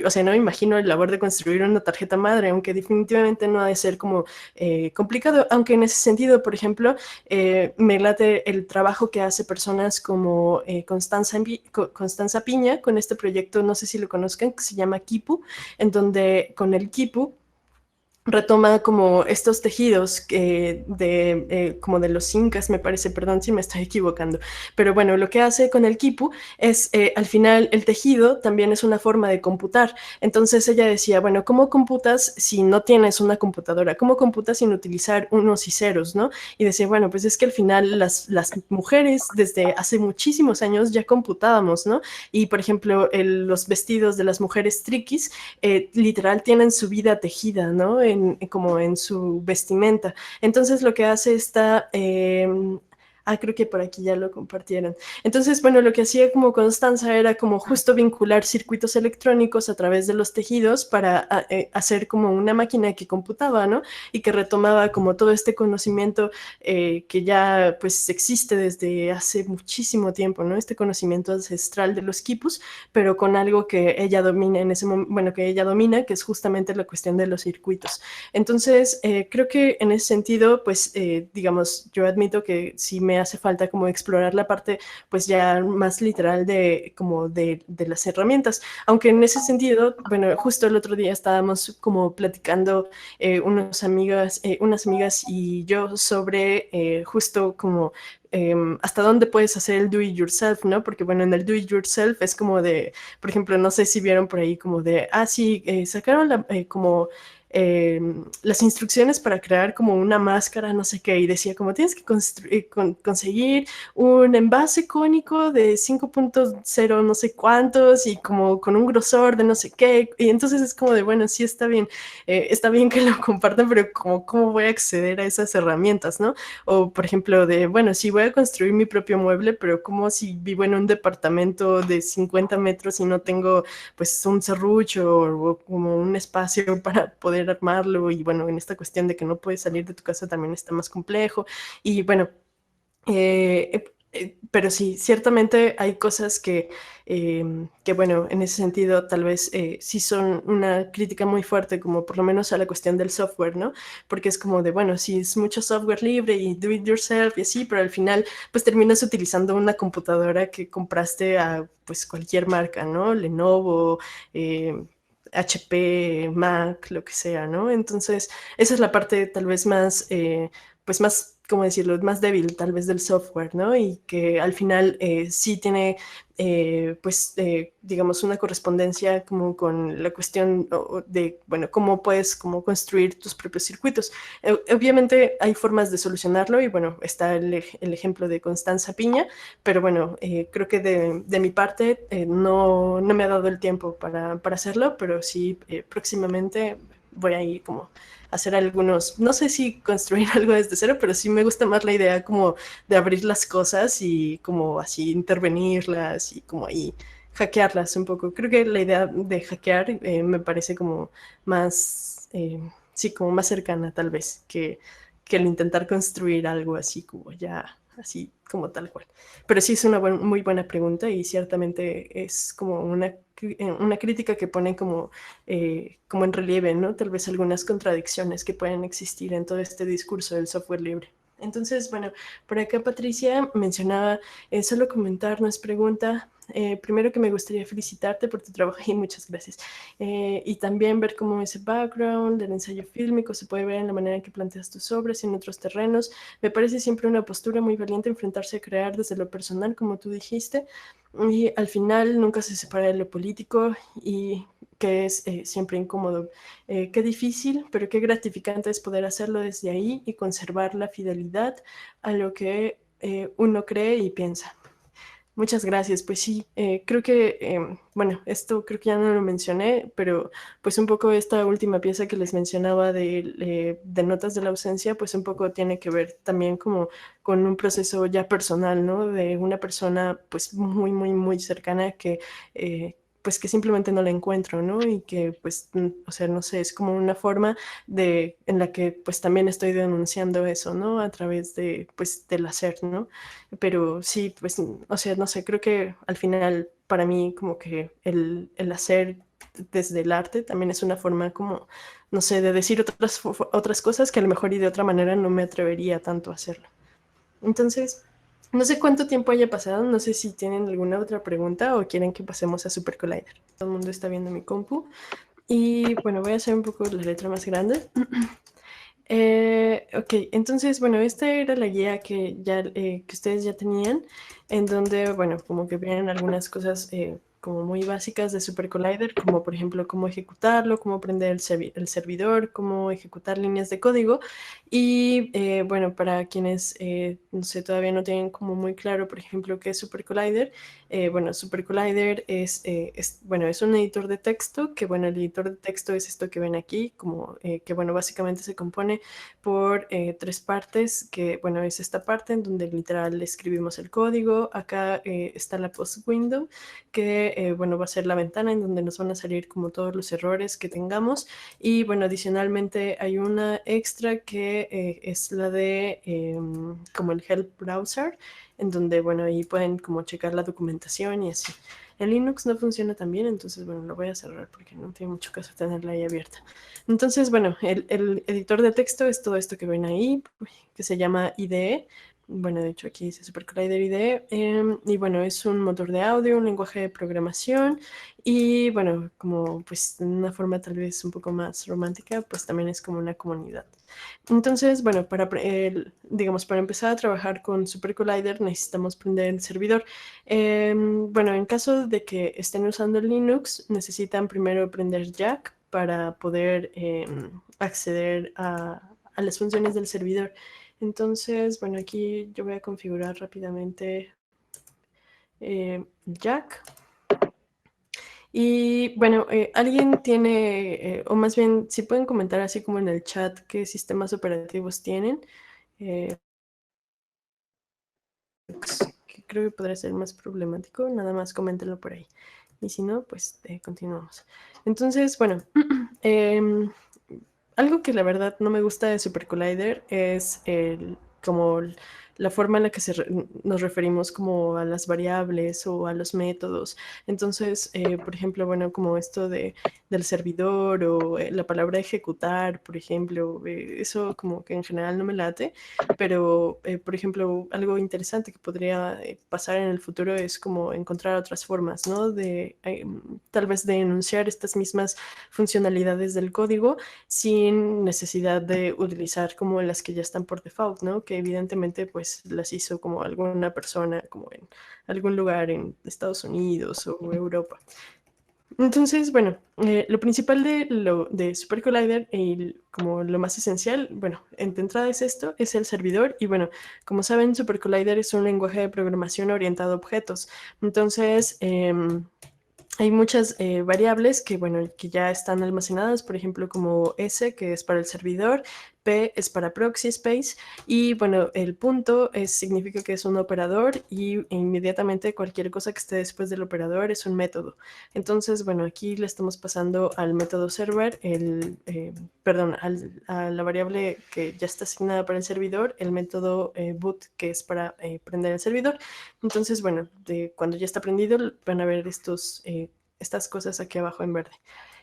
o sea, no me imagino el labor de construir una tarjeta madre, aunque definitivamente no ha de ser como complicado, aunque en ese sentido, por ejemplo, me late el trabajo que hace personas como Constanza Piña con este proyecto, no sé si lo conozcan, que se llama Kipu, en donde con el Kipu retoma como estos tejidos como de los incas, me parece, perdón si me estoy equivocando, pero bueno, lo que hace con el quipu es, al final, el tejido también es una forma de computar. Entonces ella decía, bueno, ¿cómo computas si no tienes una computadora? ¿Cómo computas sin utilizar unos y ceros, no? Y decía, bueno, pues es que al final las mujeres desde hace muchísimos años ya computábamos, ¿no? Y, por ejemplo, los vestidos de las mujeres triquis, literal, tienen su vida tejida, ¿no? como en su vestimenta. Entonces lo que hace esta... creo que por aquí ya lo compartieron. Entonces, bueno, lo que hacía como Constanza era como justo vincular circuitos electrónicos a través de los tejidos para hacer como una máquina que computaba, ¿no? Y que retomaba como todo este conocimiento que ya pues existe desde hace muchísimo tiempo, ¿no? Este conocimiento ancestral de los quipus, pero con algo que ella domina en ese momento, bueno, que ella domina, que es justamente la cuestión de los circuitos. Entonces, creo que en ese sentido, pues, digamos, yo admito que sí me hace falta como explorar la parte pues ya más literal de como de las herramientas, aunque en ese sentido, bueno, justo el otro día estábamos como platicando unas amigas y yo sobre justo como hasta dónde puedes hacer el do it yourself, ¿no? Porque bueno, en el do it yourself es como de, por ejemplo, no sé si vieron por ahí como de, sí, sacaron como las instrucciones para crear como una máscara, no sé qué, y decía como tienes que conseguir un envase cónico de 5.0 no sé cuántos y como con un grosor de no sé qué, y entonces es como de, bueno, sí está bien que lo compartan, pero como cómo voy a acceder a esas herramientas, ¿no? O por ejemplo de, bueno, sí voy a construir mi propio mueble, pero como si vivo en un departamento de 50 metros y no tengo pues un serrucho o como un espacio para poder armarlo, y bueno, en esta cuestión de que no puedes salir de tu casa también está más complejo, y bueno, pero sí, ciertamente hay cosas que, bueno, en ese sentido tal vez sí son una crítica muy fuerte, como por lo menos a la cuestión del software, ¿no? Porque es como de, bueno, sí es mucho software libre y do it yourself y así, pero al final pues terminas utilizando una computadora que compraste a pues cualquier marca, ¿no? Lenovo, HP, Mac, lo que sea, ¿no? Entonces, esa es la parte tal vez más, pues más, ¿cómo decirlo?, más débil tal vez del software, ¿no? Y que al final sí tiene, pues, digamos, una correspondencia como con la cuestión de, bueno, cómo puedes como construir tus propios circuitos. Obviamente hay formas de solucionarlo y, bueno, está el ejemplo de Constanza Piña, pero bueno, creo que de mi parte no me ha dado el tiempo para hacerlo, pero sí próximamente voy a ir como a hacer algunos, no sé si construir algo desde cero, pero sí me gusta más la idea como de abrir las cosas y como así intervenirlas y como ahí hackearlas un poco. Creo que la idea de hackear me parece como más, sí, como más cercana tal vez que el intentar construir algo así como ya, así como tal cual. Pero sí es una muy buena pregunta y ciertamente es como una crítica que pone como en relieve, ¿no? Tal vez algunas contradicciones que pueden existir en todo este discurso del software libre. Entonces, bueno, por acá Patricia mencionaba, solo comentar, no es pregunta. Primero que me gustaría felicitarte por tu trabajo y muchas gracias. Y también ver cómo ese background del ensayo fílmico se puede ver en la manera en que planteas tus obras en otros terrenos. Me parece siempre una postura muy valiente enfrentarse a crear desde lo personal, como tú dijiste, y al final nunca se separa de lo político y que es siempre incómodo. Qué difícil, pero qué gratificante es poder hacerlo desde ahí y conservar la fidelidad a lo que uno cree y piensa. Muchas gracias. Pues sí, creo que, bueno, esto creo que ya no lo mencioné, pero pues un poco esta última pieza que les mencionaba de Notas de la Ausencia, pues un poco tiene que ver también como con un proceso ya personal, ¿no? De una persona pues muy, muy, muy cercana que... pues que simplemente no la encuentro, ¿no? Y que pues, o sea, no sé, es como una forma en la que pues también estoy denunciando eso, ¿no? A través de, pues, del hacer, ¿no? Pero sí, pues, o sea, no sé, creo que al final para mí como que el hacer desde el arte también es una forma como, no sé, de decir otras cosas que a lo mejor y de otra manera no me atrevería tanto a hacerlo. Entonces, no sé cuánto tiempo haya pasado, no sé si tienen alguna otra pregunta o quieren que pasemos a Super Collider. Todo el mundo está viendo mi compu. Y bueno, voy a hacer un poco la letra más grande. Ok, entonces, bueno, esta era la guía que ustedes ya tenían, en donde, bueno, como que vienen algunas cosas como muy básicas de Super Collider, como por ejemplo cómo ejecutarlo, cómo prender el servidor, cómo ejecutar líneas de código. Y bueno, para quienes no sé, todavía no tienen como muy claro, por ejemplo, qué es Super Collider, bueno, Super Collider bueno, es un editor de texto, que bueno, el editor de texto es esto que ven aquí, como que bueno, básicamente se compone por tres partes, que bueno, es esta parte en donde literal escribimos el código. Acá está la post window, que bueno, va a ser la ventana en donde nos van a salir como todos los errores que tengamos. Y bueno, adicionalmente hay una extra que es la de como el help browser, en donde bueno, ahí pueden como checar la documentación y así. En Linux no funciona tan bien, entonces bueno, lo voy a cerrar porque no tiene mucho caso tenerla ahí abierta. Entonces, bueno, el editor de texto es todo esto que ven ahí, que se llama IDE. Bueno, de hecho aquí dice Super Collider IDE. Y bueno, es un motor de audio, un lenguaje de programación. Y bueno, como pues de una forma tal vez un poco más romántica, pues también es como una comunidad. Entonces, bueno, digamos, para empezar a trabajar con Super Collider necesitamos prender el servidor. Bueno, en caso de que estén usando Linux, necesitan primero prender Jack para poder acceder a las funciones del servidor. Entonces, bueno, aquí yo voy a configurar rápidamente Jack. Y bueno, alguien tiene, o más bien, si pueden comentar así como en el chat qué sistemas operativos tienen, que creo que podría ser más problemático, nada más coméntenlo por ahí. Y si no, pues continuamos. Entonces, bueno, algo que la verdad no me gusta de Super Collider es como la forma en la que nos referimos como a las variables o a los métodos. Entonces, por ejemplo, bueno, como esto del servidor o la palabra ejecutar, por ejemplo, eso como que en general no me late, pero, por ejemplo, algo interesante que podría pasar en el futuro es como encontrar otras formas, ¿no? Tal vez de enunciar estas mismas funcionalidades del código sin necesidad de utilizar como las que ya están por default, ¿no? Que evidentemente pues las hizo como alguna persona como en algún lugar en Estados Unidos o Europa. Entonces, bueno, lo principal de Super Collider y como lo más esencial, bueno, de entrada es esto, es el servidor. Y bueno, como saben, Super Collider es un lenguaje de programación orientado a objetos. Entonces, hay muchas variables que, bueno, que ya están almacenadas, por ejemplo, como S, que es para el servidor, P es para proxy space, y bueno, el punto significa que es un operador y inmediatamente cualquier cosa que esté después del operador es un método. Entonces, bueno, aquí le estamos pasando al método server, perdón, a la variable que ya está asignada para el servidor, el método boot, que es para prender el servidor. Entonces, bueno, cuando ya está prendido, van a ver estas cosas aquí abajo en verde.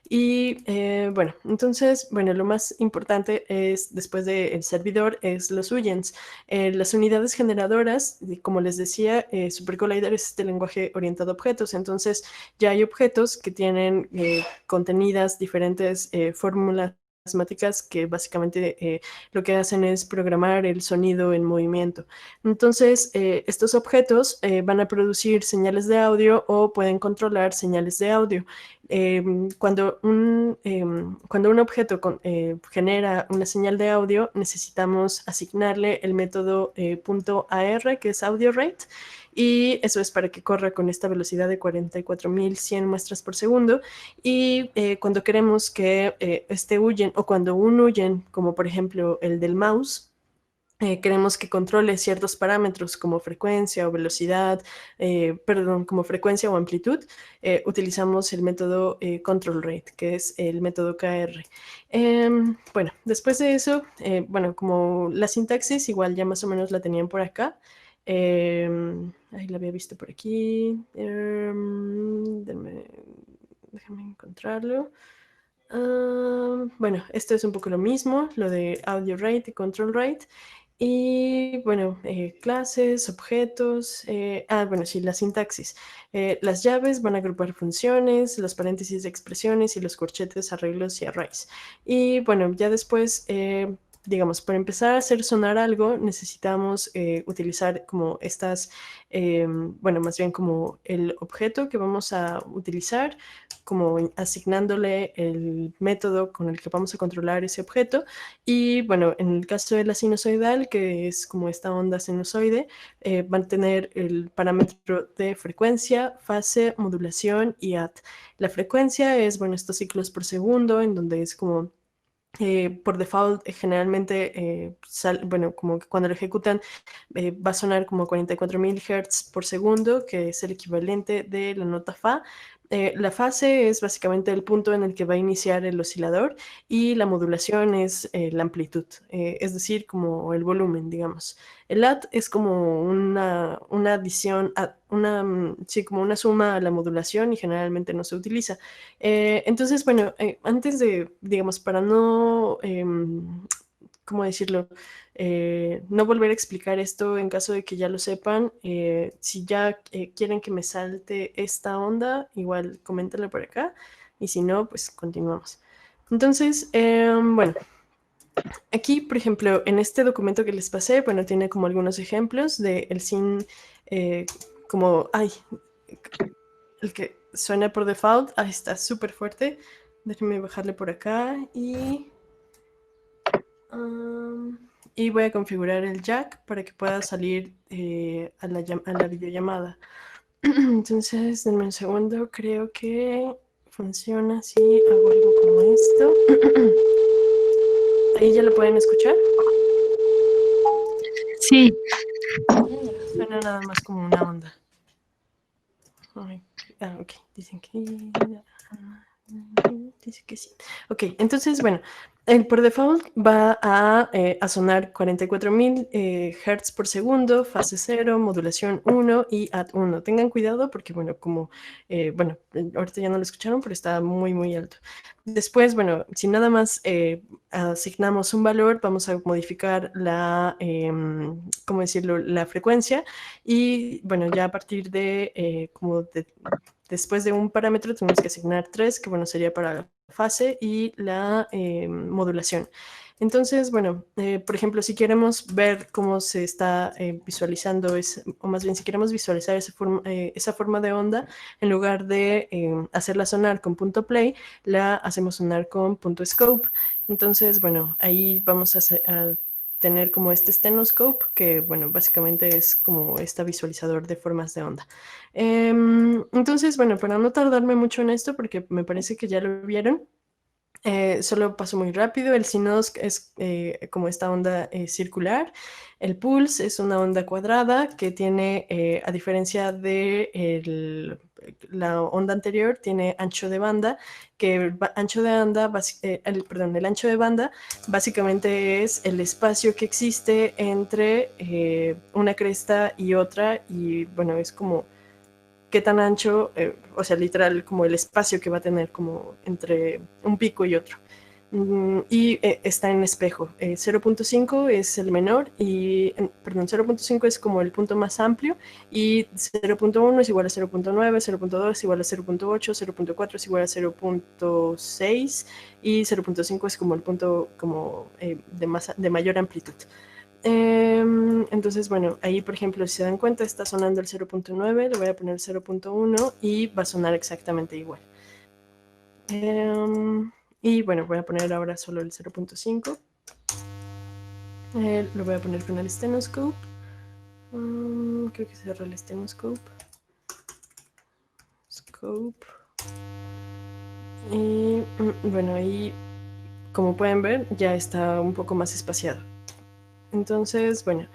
Y bueno, entonces, bueno, lo más importante es, después del servidor, es los UGENs. Las unidades generadoras, como les decía, Super Collider es este lenguaje orientado a objetos. Entonces, ya hay objetos que tienen contenidas diferentes fórmulas matemáticas que básicamente lo que hacen es programar el sonido en movimiento. Entonces, estos objetos van a producir señales de audio o pueden controlar señales de audio. Cuando un objeto genera una señal de audio, necesitamos asignarle el método .ar, que es audio rate, y eso es para que corra con esta velocidad de 44.100 muestras por segundo. Y cuando queremos que este huyen, o cuando un huyen, como por ejemplo el del mouse, queremos que controle ciertos parámetros como frecuencia o velocidad, perdón, como frecuencia o amplitud, utilizamos el método control rate, que es el método KR. Bueno, después de eso, bueno, como la sintaxis igual ya más o menos la tenían por acá. Ahí la había visto por aquí. Déjame encontrarlo. Bueno, esto es un poco lo mismo, lo de audio rate y control rate. Y bueno, clases, objetos, bueno, sí, la sintaxis. Las llaves van a agrupar funciones, los paréntesis de expresiones y los corchetes, arreglos y arrays. Y bueno, ya después digamos, para empezar a hacer sonar algo, necesitamos utilizar como estas, bueno, más bien como el objeto que vamos a utilizar, como asignándole el método con el que vamos a controlar ese objeto. Y bueno, en el caso de la sinusoidal, que es como esta onda sinusoide, van a tener el parámetro de frecuencia, fase, modulación y AT. La frecuencia es, bueno, estos ciclos por segundo, en donde es como por default, generalmente, bueno, como que cuando lo ejecutan, va a sonar como 44.000 Hz por segundo, que es el equivalente de la nota Fa. La fase es básicamente el punto en el que va a iniciar el oscilador y la modulación es la amplitud, es decir, como el volumen, digamos. El AT es como una adición, sí, como una suma a la modulación y generalmente no se utiliza. Entonces, bueno, antes de, digamos, para no, ¿cómo decirlo? No volver a explicar esto en caso de que ya lo sepan. Si ya quieren que me salte esta onda, igual coméntenlo por acá. Y si no, pues continuamos. Entonces, bueno, aquí, por ejemplo, en este documento que les pasé, bueno, tiene como algunos ejemplos de el sin, como, ay, el que suena por default. Ahí está, súper fuerte. Déjenme bajarle por acá y voy a configurar el jack para que pueda salir a la videollamada. Entonces, denme un segundo. Creo que funciona si hago algo como esto. ¿Ahí ya lo pueden escuchar? Sí. Suena nada más como una onda. Ay, ok, dicen que... Dice que sí. Ok, entonces, bueno, por default va a sonar 44.000 Hz por segundo, fase 0, modulación 1 y AT 1. Tengan cuidado porque, bueno, como, bueno, ahorita ya no lo escucharon, pero está muy, muy alto. Después, bueno, si nada más asignamos un valor, vamos a modificar la, ¿cómo decirlo?, la frecuencia y, bueno, ya a partir de, como después de un parámetro tenemos que asignar 3, que bueno, sería para la fase y la modulación. Entonces, bueno, por ejemplo, si queremos ver cómo se está visualizando, o más bien si queremos visualizar esa forma de onda, en lugar de hacerla sonar con punto play, la hacemos sonar con punto scope. Entonces, bueno, ahí vamos a tener como este stenoscope, que bueno, básicamente es como este visualizador de formas de onda. Entonces, bueno, para no tardarme mucho en esto, porque me parece que ya lo vieron, solo paso muy rápido. El sinos es como esta onda circular. El pulse es una onda cuadrada que tiene, a diferencia de la onda anterior, tiene ancho de banda, que el ancho de banda, el ancho de banda básicamente es el espacio que existe entre una cresta y otra, y bueno, es como qué tan ancho, o sea, literal, como el espacio que va a tener como entre un pico y otro. Y está en espejo. 0.5 es el menor y, perdón, 0.5 es como el punto más amplio y 0.1 es igual a 0.9, 0.2 es igual a 0.8, 0.4 es igual a 0.6 y 0.5 es como el punto como, de mayor amplitud. Entonces, bueno, ahí por ejemplo, si se dan cuenta, está sonando el 0.9, le voy a poner 0.1 y va a sonar exactamente igual. Y bueno, voy a poner ahora solo el 0.5. Lo voy a poner con el stenoscope. Creo que cerró el stenoscope. Scope. Y bueno, ahí como pueden ver ya está un poco más espaciado. Entonces, bueno,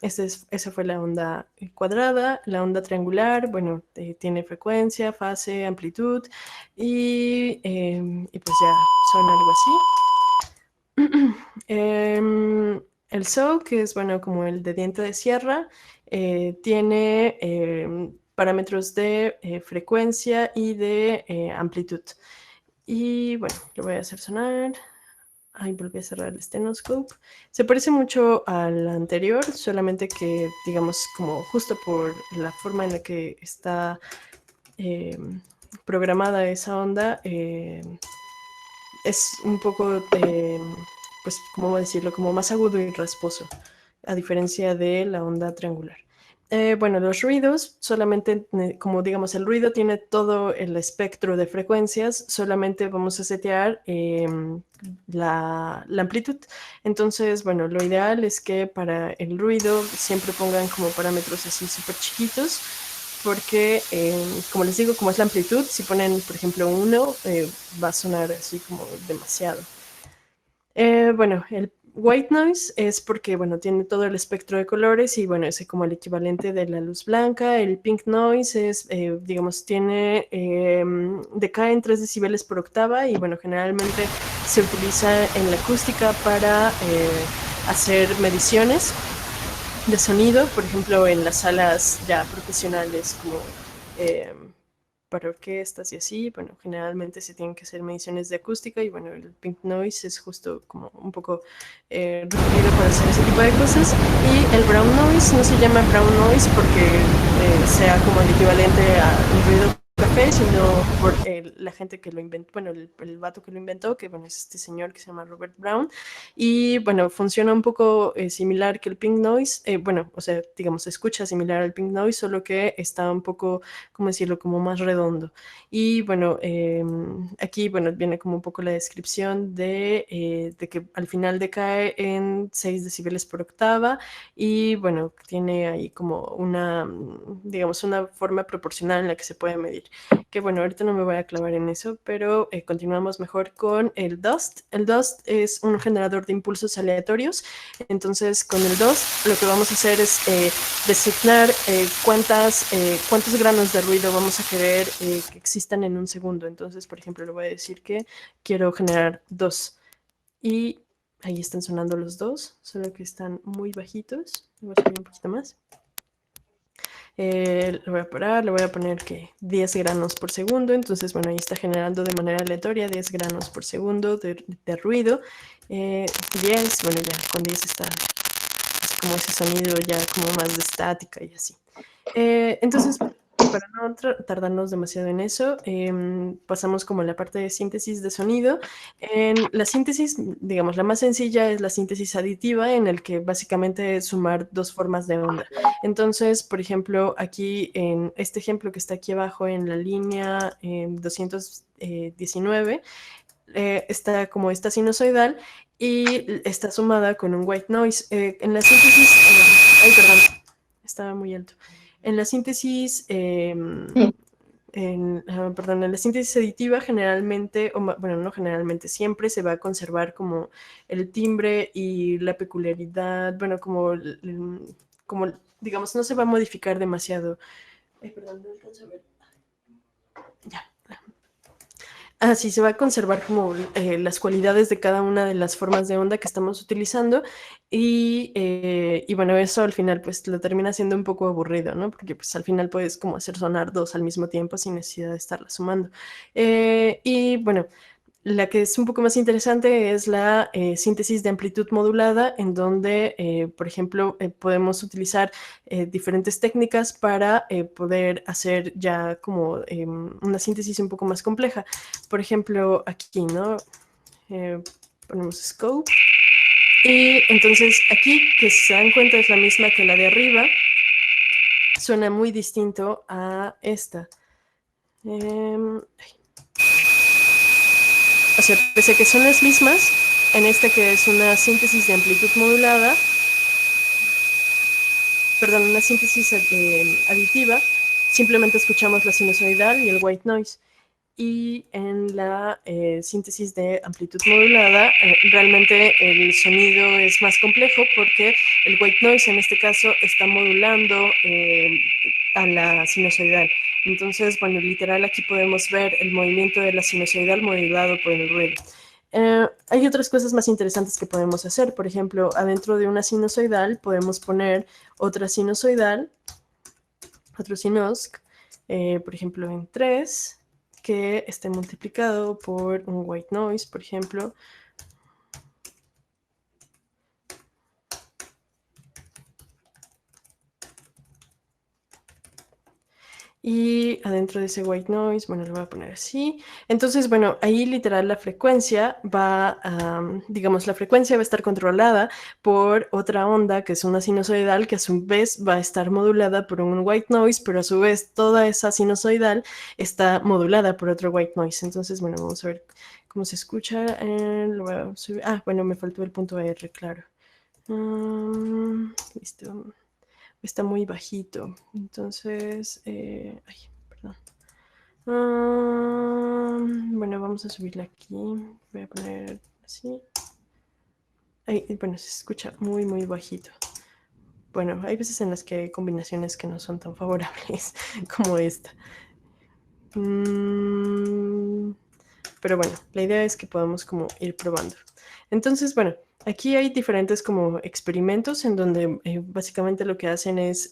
esa fue la onda cuadrada. La onda triangular, bueno, tiene frecuencia, fase, amplitud y pues ya suena algo así. El saw, que es bueno como el de diente de sierra, tiene parámetros de frecuencia y de amplitud. Y bueno, lo voy a hacer sonar. Ahí volví a cerrar el stenoscope. Se parece mucho al anterior, solamente que, digamos, como justo por la forma en la que está programada esa onda, es un poco, pues, ¿cómo decirlo? Como más agudo y rasposo, a diferencia de la onda triangular. Bueno, los ruidos, solamente, como digamos, el ruido tiene todo el espectro de frecuencias, solamente vamos a setear la amplitud. Entonces, bueno, lo ideal es que para el ruido siempre pongan como parámetros así súper chiquitos, porque, como les digo, como es la amplitud, si ponen, por ejemplo, 1, va a sonar así como demasiado. Bueno, el white noise es porque, bueno, tiene todo el espectro de colores y, bueno, es como el equivalente de la luz blanca. El pink noise es, digamos, decae en 3 decibeles por octava y, bueno, generalmente se utiliza en la acústica para hacer mediciones de sonido, por ejemplo, en las salas ya profesionales como eh, para orquestas y así, bueno, generalmente se tienen que hacer mediciones de acústica y bueno, el pink noise es justo como un poco requerido para hacer ese tipo de cosas. Y el brown noise no se llama brown noise porque sea como el equivalente al ruido café, sino por la gente que lo inventó, bueno, el vato que lo inventó, que bueno, es este señor que se llama Robert Brown. Y bueno, funciona un poco similar que el pink noise, bueno, o sea, digamos, se escucha similar al pink noise, solo que está un poco, ¿cómo decirlo?, como más redondo. Y bueno, aquí, bueno, viene como un poco la descripción de que al final decae en 6 decibeles por octava y bueno, tiene ahí como una, digamos, una forma proporcional en la que se puede medir. Que bueno, ahorita no me voy a clavar en eso, pero continuamos mejor con el dust. El dust es un generador de impulsos aleatorios. Entonces, con el dust lo que vamos a hacer es designar cuántos granos de ruido vamos a querer que existan en un segundo. Entonces, por ejemplo, le voy a decir que quiero generar 2. Y ahí están sonando los 2, solo que están muy bajitos. Voy a subir un poquito más. Lo voy a parar, le voy a poner que 10 granos por segundo. Entonces, bueno, ahí está generando de manera aleatoria 10 granos por segundo de ruido. 10, bueno, ya con 10 está así como ese sonido ya como más de estática y así. Entonces, para no tardarnos demasiado en eso, pasamos como a la parte de síntesis de sonido. En la síntesis, digamos, la más sencilla es la síntesis aditiva, en el que básicamente es sumar 2 formas de onda. Entonces, por ejemplo, aquí en este ejemplo que está aquí abajo en la línea 219, está como esta sinusoidal y está sumada con un white noise. En la síntesis, ay, perdón, estaba muy alto. En la síntesis, perdón, en la síntesis aditiva generalmente, bueno, no generalmente, siempre se va a conservar como el timbre y la peculiaridad, bueno, como digamos, no se va a modificar demasiado. Ay, perdón, no alcanzo a ver. Ya. Así se va a conservar como las cualidades de cada una de las formas de onda que estamos utilizando y bueno, eso al final pues lo termina siendo un poco aburrido, ¿no? Porque pues al final puedes como hacer sonar 2 al mismo tiempo sin necesidad de estarla sumando. Y bueno, la que es un poco más interesante es la síntesis de amplitud modulada, en donde, por ejemplo, podemos utilizar diferentes técnicas para poder hacer ya como una síntesis un poco más compleja. Por ejemplo, aquí, ¿no? Ponemos scope. Y entonces aquí, que se dan cuenta, es la misma que la de arriba. Suena muy distinto a esta. O sea, pese a que son las mismas, en esta que es una síntesis de amplitud modulada, perdón, una síntesis aditiva, simplemente escuchamos la sinusoidal y el white noise. Y en la síntesis de amplitud modulada, realmente el sonido es más complejo porque el white noise en este caso está modulando a la sinusoidal. Entonces, bueno, literal aquí podemos ver el movimiento de la sinusoidal modulado por el ruido. Hay otras cosas más interesantes que podemos hacer. Por ejemplo, adentro de una sinusoidal podemos poner otra sinusoidal, otro sinosc, por ejemplo, en 3, que esté multiplicado por un white noise, por ejemplo. Y adentro de ese white noise, bueno, lo voy a poner así. Entonces, bueno, ahí literal la frecuencia va, digamos, la frecuencia va a estar controlada por otra onda, que es una sinusoidal, que a su vez va a estar modulada por un white noise, pero a su vez toda esa sinusoidal está modulada por otro white noise. Entonces, bueno, vamos a ver cómo se escucha. Lo voy a subir. Ah, bueno, me faltó el punto R, claro. Listo. Está muy bajito. Entonces, ay, perdón. Bueno, vamos a subirla aquí. Voy a poner así. Ay, bueno, se escucha muy, muy bajito. Bueno, hay veces en las que hay combinaciones que no son tan favorables como esta. Pero bueno, la idea es que podamos como ir probando. Entonces, bueno, aquí hay diferentes como experimentos en donde básicamente lo que hacen es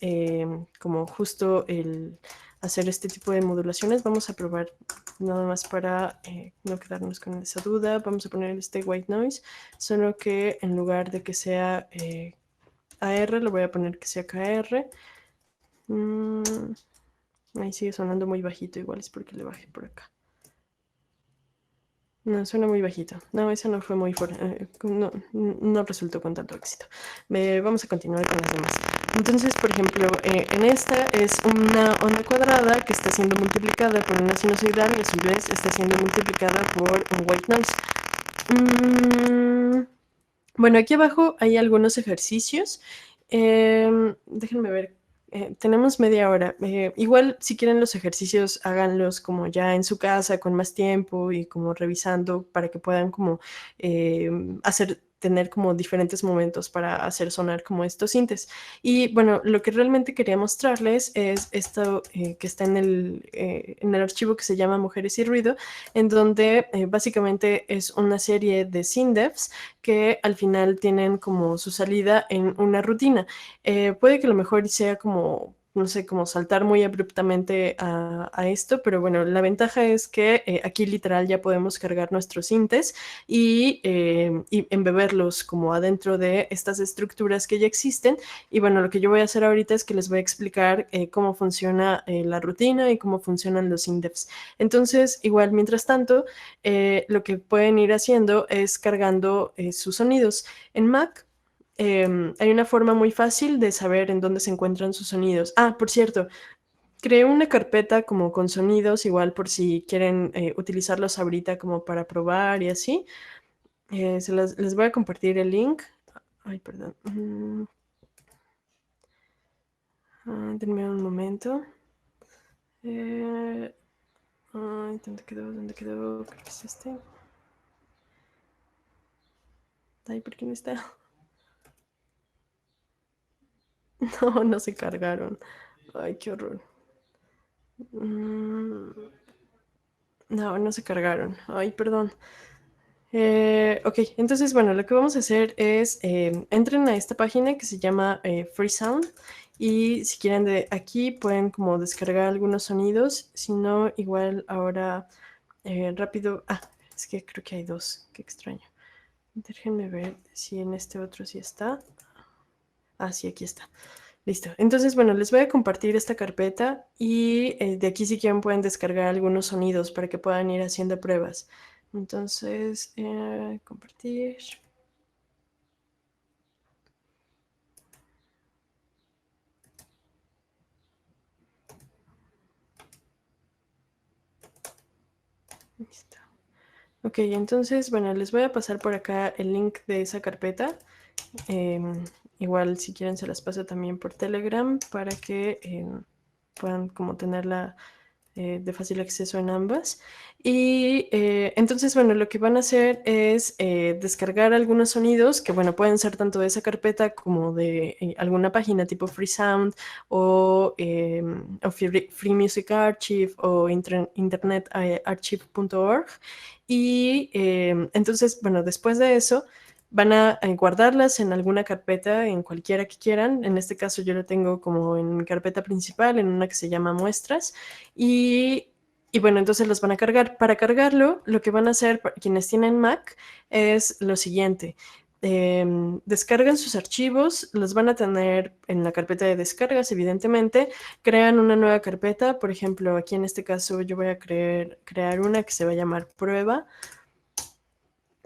como justo el hacer este tipo de modulaciones. Vamos a probar nada más para no quedarnos con esa duda. Vamos a poner este white noise, solo que en lugar de que sea AR, lo voy a poner que sea KR. Ahí sigue sonando muy bajito, igual es porque le bajé por acá. No, suena muy bajito. No, eso no fue muy fuerte. No resultó con tanto éxito. Vamos a continuar con las demás. Entonces, por ejemplo, en esta es una onda cuadrada que está siendo multiplicada por una sinusoidal y a su vez está siendo multiplicada por un white noise. Bueno, aquí abajo hay algunos ejercicios. Déjenme ver. Tenemos media hora. Igual, si quieren los ejercicios, háganlos como ya en su casa, con más tiempo y como revisando para que puedan como tener como diferentes momentos para hacer sonar como estos sintes. Y bueno, lo que realmente quería mostrarles es esto que está en el archivo que se llama Mujeres y Ruido, en donde básicamente es una serie de SINDEFs que al final tienen como su salida en una rutina. Puede que a lo mejor sea como, no sé, como saltar muy abruptamente a esto, pero bueno, la ventaja es que aquí literal ya podemos cargar nuestros sintes y embeberlos como adentro de estas estructuras que ya existen. Y bueno, lo que yo voy a hacer ahorita es que les voy a explicar cómo funciona la rutina y cómo funcionan los indefs. Entonces, igual, mientras tanto, lo que pueden ir haciendo es cargando sus sonidos. En Mac hay una forma muy fácil de saber en dónde se encuentran sus sonidos. Ah, por cierto, creé una carpeta como con sonidos, igual por si quieren utilizarlos ahorita como para probar y así. Les voy a compartir el link. Ay, perdón. Denme un momento. Ay, ¿dónde quedó? ¿Dónde quedó? Creo que es este. Ay, ¿por qué no está? No, no se cargaron. Ay, qué horror. No, no se cargaron. Ay, perdón. Ok, entonces, bueno, lo que vamos a hacer es entren a esta página que se llama Free Sound y si quieren de aquí pueden como descargar algunos sonidos. Si no, igual ahora rápido. Ah, es que creo que hay dos. Qué extraño. Déjenme ver si en este otro sí está. Ah, sí, aquí está. Listo. Entonces, bueno, les voy a compartir esta carpeta y de aquí si quieren pueden descargar algunos sonidos para que puedan ir haciendo pruebas. Entonces, compartir. Listo. Ok, entonces, bueno, les voy a pasar por acá el link de esa carpeta. Igual si quieren se las paso también por Telegram para que puedan como tenerla de fácil acceso en ambas. Y entonces, bueno, lo que van a hacer es descargar algunos sonidos que, bueno, pueden ser tanto de esa carpeta como de alguna página tipo Freesound o Free Music Archive o internetarchive.org. Y entonces, bueno, después de eso van a guardarlas en alguna carpeta, en cualquiera que quieran. En este caso yo lo tengo como en mi carpeta principal, en una que se llama muestras. Y bueno, entonces los van a cargar. Para cargarlo, lo que van a hacer quienes tienen Mac es lo siguiente. descargan sus archivos, los van a tener en la carpeta de descargas, evidentemente, crean una nueva carpeta, por ejemplo, aquí en este caso yo voy a crear una que se va a llamar prueba,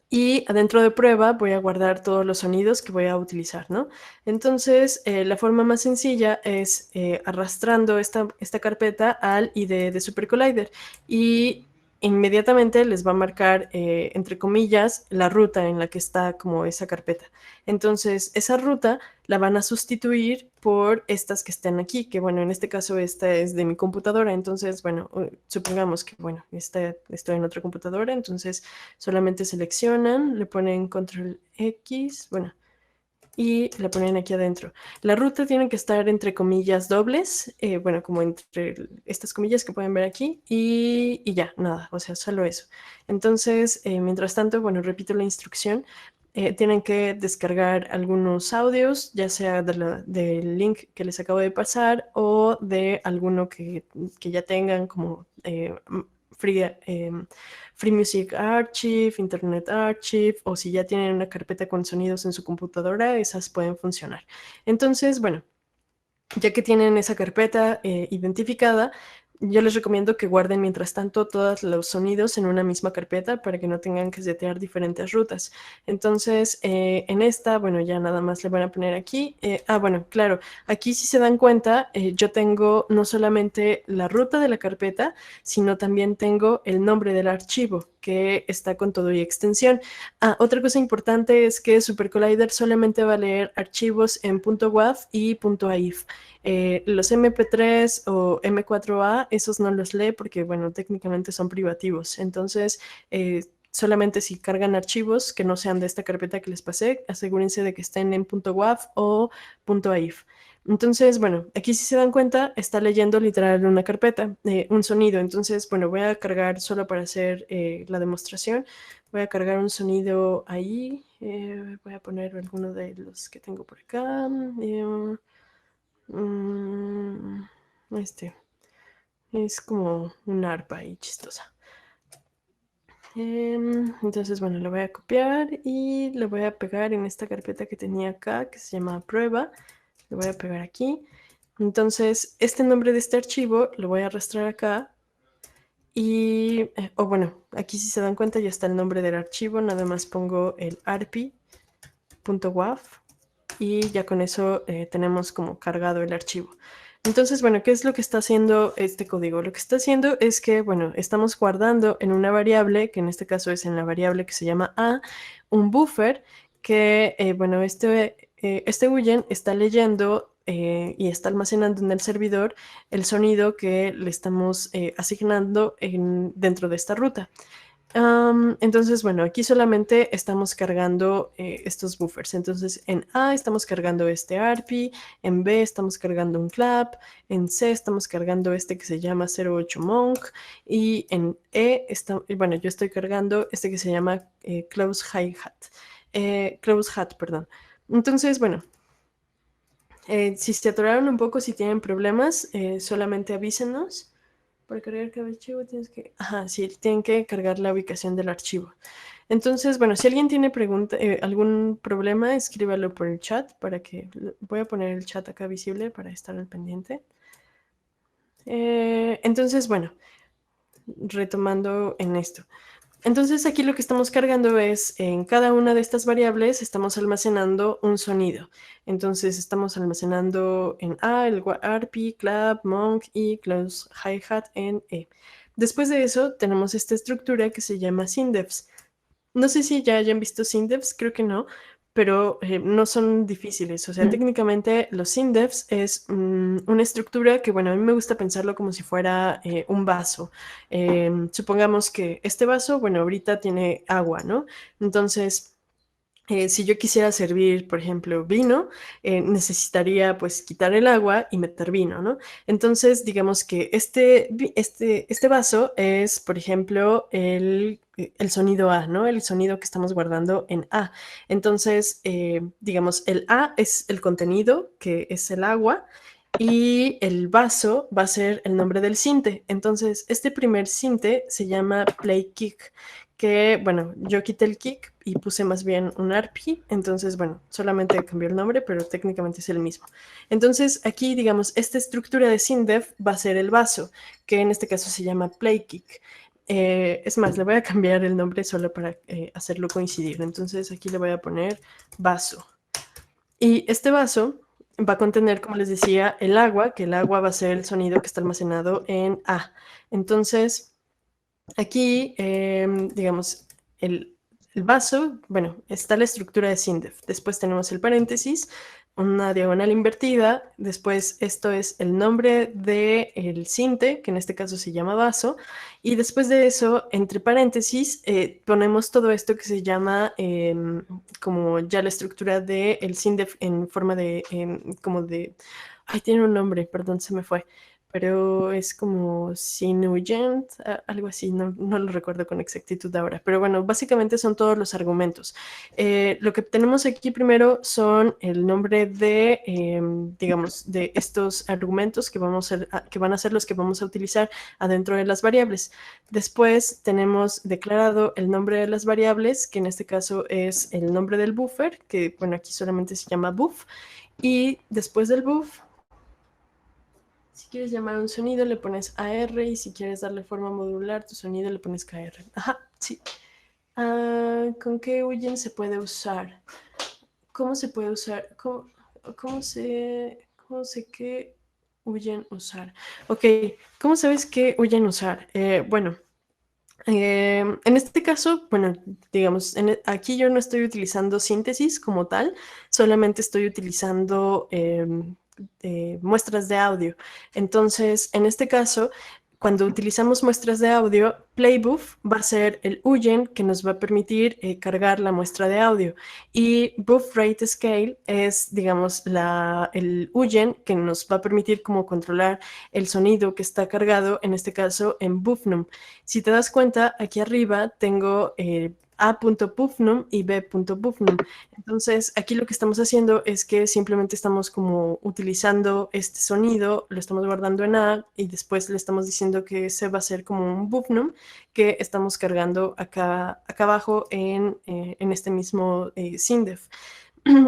y adentro de prueba voy a guardar todos los sonidos que voy a utilizar, ¿no? Entonces, la forma más sencilla es arrastrando esta carpeta al IDE de SuperCollider y inmediatamente les va a marcar, entre comillas, la ruta en la que está como esa carpeta. Entonces, esa ruta la van a sustituir por estas que están aquí, que bueno, en este caso esta es de mi computadora, entonces, bueno, supongamos que, bueno, estoy en otra computadora, entonces solamente seleccionan, le ponen control X, bueno, y la ponen aquí adentro. La ruta tiene que estar entre comillas dobles, bueno, como entre estas comillas que pueden ver aquí, y ya, nada, o sea, solo eso. Entonces, mientras tanto, bueno, repito la instrucción. Tienen que descargar algunos audios, ya sea del link que les acabo de pasar o de alguno que ya tengan como Free Music Archive, Internet Archive, o si ya tienen una carpeta con sonidos en su computadora, esas pueden funcionar. Entonces, bueno, ya que tienen esa carpeta identificada, yo les recomiendo que guarden mientras tanto todos los sonidos en una misma carpeta para que no tengan que setear diferentes rutas. Entonces, en esta, bueno, ya nada más le van a poner aquí. Bueno, claro, aquí si se dan cuenta, yo tengo no solamente la ruta de la carpeta, sino también tengo el nombre del archivo, que está con todo y extensión. Otra cosa importante es que SuperCollider solamente va a leer archivos en .wav y .aif. Los MP3 o M4A, esos no los lee porque, bueno, técnicamente son privativos. Entonces, solamente si cargan archivos que no sean de esta carpeta que les pasé, asegúrense de que estén en .wav o .aif. Entonces, bueno, aquí si se dan cuenta, está leyendo literal una carpeta, un sonido. Entonces, bueno, voy a cargar solo para hacer la demostración. Voy a cargar un sonido ahí. Voy a poner alguno de los que tengo por acá. Este es como una arpa ahí chistosa. Entonces, bueno, lo voy a copiar y lo voy a pegar en esta carpeta que tenía acá, que se llama prueba. Lo voy a pegar aquí. Entonces, este nombre de este archivo lo voy a arrastrar acá. Y, bueno, aquí si se dan cuenta ya está el nombre del archivo. Nada más pongo el arpi.wav y ya con eso tenemos como cargado el archivo. Entonces, bueno, ¿qué es lo que está haciendo este código? Lo que está haciendo es que, bueno, estamos guardando en una variable, que en este caso es en la variable que se llama A, un buffer que, bueno, este Huyen está leyendo y está almacenando en el servidor el sonido que le estamos asignando dentro de esta ruta. Entonces, bueno, aquí solamente estamos cargando estos buffers. Entonces, en A estamos cargando este ARPI, en B estamos cargando un clap, en C estamos cargando este que se llama 08 Monk y en E, bueno, yo estoy cargando este que se llama Close Hat, perdón. Entonces, bueno, si se atoraron un poco, si tienen problemas, solamente avísenos. Para cargar cada archivo tienes que... sí, tienen que cargar la ubicación del archivo. Entonces, bueno, si alguien tiene algún problema, escríbalo por el chat para que... Voy a poner el chat acá visible para estar al pendiente. Entonces, bueno, retomando en esto. Entonces aquí lo que estamos cargando es, en cada una de estas variables estamos almacenando un sonido. Entonces estamos almacenando en A el ARPI, clap, monk y close hi-hat en E. Después de eso tenemos esta estructura que se llama sindefs. No sé si ya hayan visto sindefs, creo que no, pero no son difíciles. O sea, técnicamente los sindefs es una estructura que, bueno, a mí me gusta pensarlo como si fuera un vaso. Supongamos que este vaso, bueno, ahorita tiene agua, ¿no? Entonces, si yo quisiera servir, por ejemplo, vino, necesitaría pues quitar el agua y meter vino, ¿no? Entonces, digamos que este vaso es, por ejemplo, el sonido A, ¿no? El sonido que estamos guardando en A. Entonces, digamos, el A es el contenido, que es el agua, y el vaso va a ser el nombre del sinte. Entonces, este primer sinte se llama play kick, que, bueno, yo quité el kick y puse más bien un ARPI, entonces, bueno, solamente cambió el nombre, pero técnicamente es el mismo. Entonces, aquí, digamos, esta estructura de SINDEF va a ser el vaso, que en este caso se llama PlayKick. Es más, le voy a cambiar el nombre solo para hacerlo coincidir. Entonces, aquí le voy a poner vaso. Y este vaso va a contener, como les decía, el agua, que el agua va a ser el sonido que está almacenado en A. Entonces, aquí, digamos, el vaso, bueno, está la estructura de SINDEF. Después tenemos el paréntesis, una diagonal invertida. Después esto es el nombre del sinte, que en este caso se llama vaso. Y después de eso, entre paréntesis, ponemos todo esto que se llama como ya la estructura del SINDEF en forma de, como de, ay, tiene un nombre, perdón, se me fue. Pero es como Sinugent, algo así, no lo recuerdo con exactitud ahora. Pero bueno, básicamente son todos los argumentos. Lo que tenemos aquí primero son el nombre de, digamos, de estos argumentos que que van a ser los que vamos a utilizar adentro de las variables. Después tenemos declarado el nombre de las variables, que en este caso es el nombre del buffer, que bueno, aquí solamente se llama buff. Y después del buff, si quieres llamar a un sonido, le pones AR, y si quieres darle forma modular, tu sonido le pones KR. Ajá, sí. ¿Con qué huyen se puede usar? ¿Cómo se puede usar? ¿Cómo sé qué huyen usar? Ok, ¿cómo sabes qué huyen usar? Bueno, en este caso, bueno, digamos, aquí yo no estoy utilizando síntesis como tal, solamente estoy utilizando muestras de audio. Entonces, en este caso, cuando utilizamos muestras de audio, PlayBuff va a ser el huyen que nos va a permitir cargar la muestra de audio. Y Buff Rate Scale es, digamos, el huyen que nos va a permitir como controlar el sonido que está cargado, en este caso en Buffnum. Si te das cuenta, aquí arriba tengo A.Buffnum y B.Buffnum. Entonces, aquí lo que estamos haciendo es que simplemente estamos como utilizando este sonido, lo estamos guardando en A y después le estamos diciendo que ese va a ser como un Buffnum que estamos cargando acá abajo en este mismo SINDEF.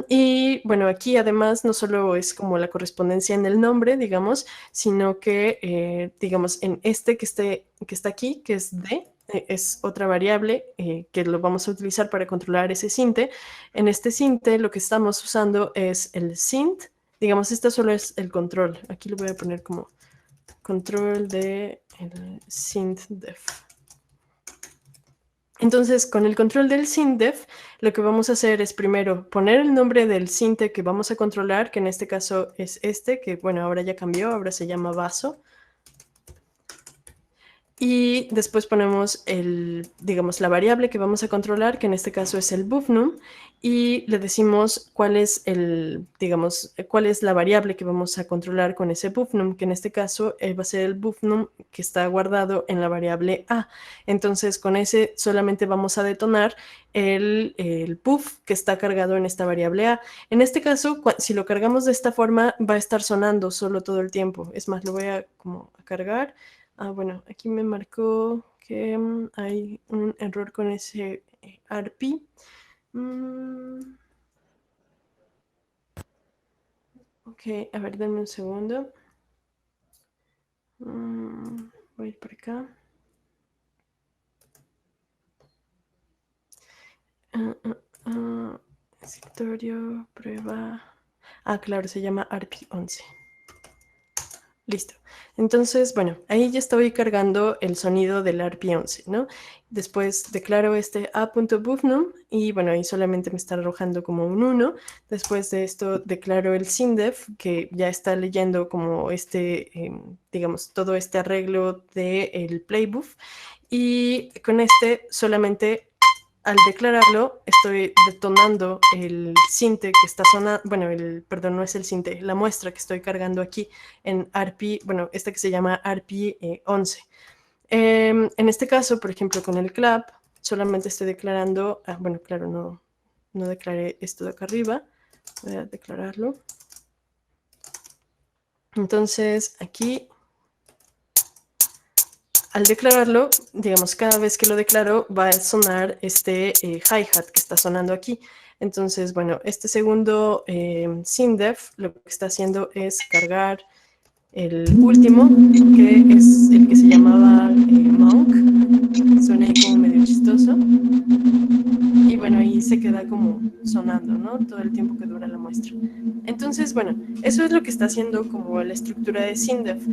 Y bueno, aquí además no solo es como la correspondencia en el nombre, digamos, sino que, digamos, en este que está aquí, que es D, es otra variable que lo vamos a utilizar para controlar ese sinte. En este sinte lo que estamos usando es el sint, digamos, esto solo es el control. Aquí lo voy a poner como control de el sintdef. Entonces, con el control del SINDEF, lo que vamos a hacer es primero poner el nombre del sinte que vamos a controlar, que en este caso es este, que bueno, ahora ya cambió, ahora se llama vaso. Y después ponemos digamos, la variable que vamos a controlar, que en este caso es el Buffnum, y le decimos cuál es digamos, cuál es la variable que vamos a controlar con ese Buffnum, que en este caso va a ser el Buffnum que está guardado en la variable A. Entonces, con ese solamente vamos a detonar el buff que está cargado en esta variable A. En este caso, si lo cargamos de esta forma, va a estar sonando solo todo el tiempo. Es más, lo voy a cargar. Bueno, aquí me marcó que hay un error con ese ARPI. Ok, a ver, denme un segundo. Voy a ir por acá. Escritorio, prueba. Claro, se llama ARPI 11. Listo. Entonces, bueno, ahí ya estoy cargando el sonido del ARPI 11, ¿no? Después declaro este A.Buffnum y bueno, ahí solamente me está arrojando como un 1. Después de esto declaro el SINDEF, que ya está leyendo como digamos, todo este arreglo del playbuff. Y con este solamente al declararlo, estoy detonando el sinte que está sonando, bueno, perdón, no es el sinte, la muestra que estoy cargando aquí en ARPI, bueno, esta que se llama ARPI 11. En este caso, por ejemplo, con el clap, solamente estoy declarando, bueno, claro, no declaré esto de acá arriba, voy a declararlo. Entonces, aquí al declararlo, digamos, cada vez que lo declaro va a sonar este hi-hat que está sonando aquí. Entonces, bueno, este segundo SINDEF lo que está haciendo es cargar el último, que es el que se llamaba Monk. Suena ahí como medio chistoso. Y bueno, ahí se queda como sonando, ¿no? Todo el tiempo que dura la muestra. Entonces, bueno, eso es lo que está haciendo como la estructura de SINDEF.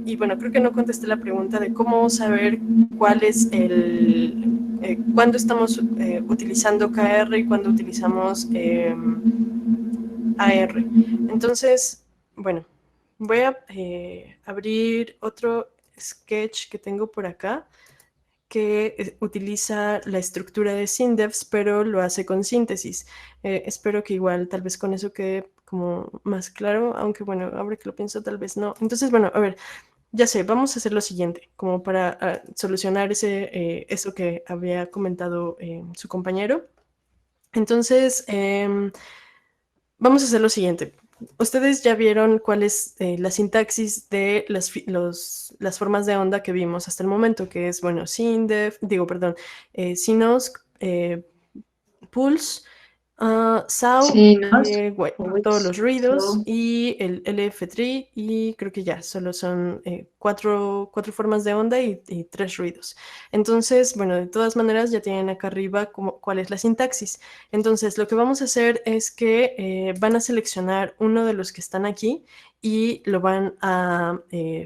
Y bueno, creo que no contesté la pregunta de cómo saber cuál es cuándo estamos utilizando KR y cuándo utilizamos AR. Entonces, bueno, voy a abrir otro sketch que tengo por acá que utiliza la estructura de SINDEFs, pero lo hace con síntesis. Espero que igual, tal vez con eso quede como más claro, aunque bueno, ahora que lo pienso, tal vez no. Entonces, bueno, a ver, ya sé, vamos a hacer lo siguiente, como para solucionar eso que había comentado su compañero. Entonces, vamos a hacer lo siguiente. Ustedes ya vieron cuál es la sintaxis de las formas de onda que vimos hasta el momento, que es, bueno, SINDEF, digo, perdón, SINOSC, Pulse, SAW, Sí, ¿no? todos los ruidos So, y el LF3 y creo que ya, solo son cuatro formas de onda y 3 ruidos. Entonces, bueno, de todas maneras ya tienen acá arriba cuál es la sintaxis. Entonces, lo que vamos a hacer es que van a seleccionar uno de los que están aquí y lo van a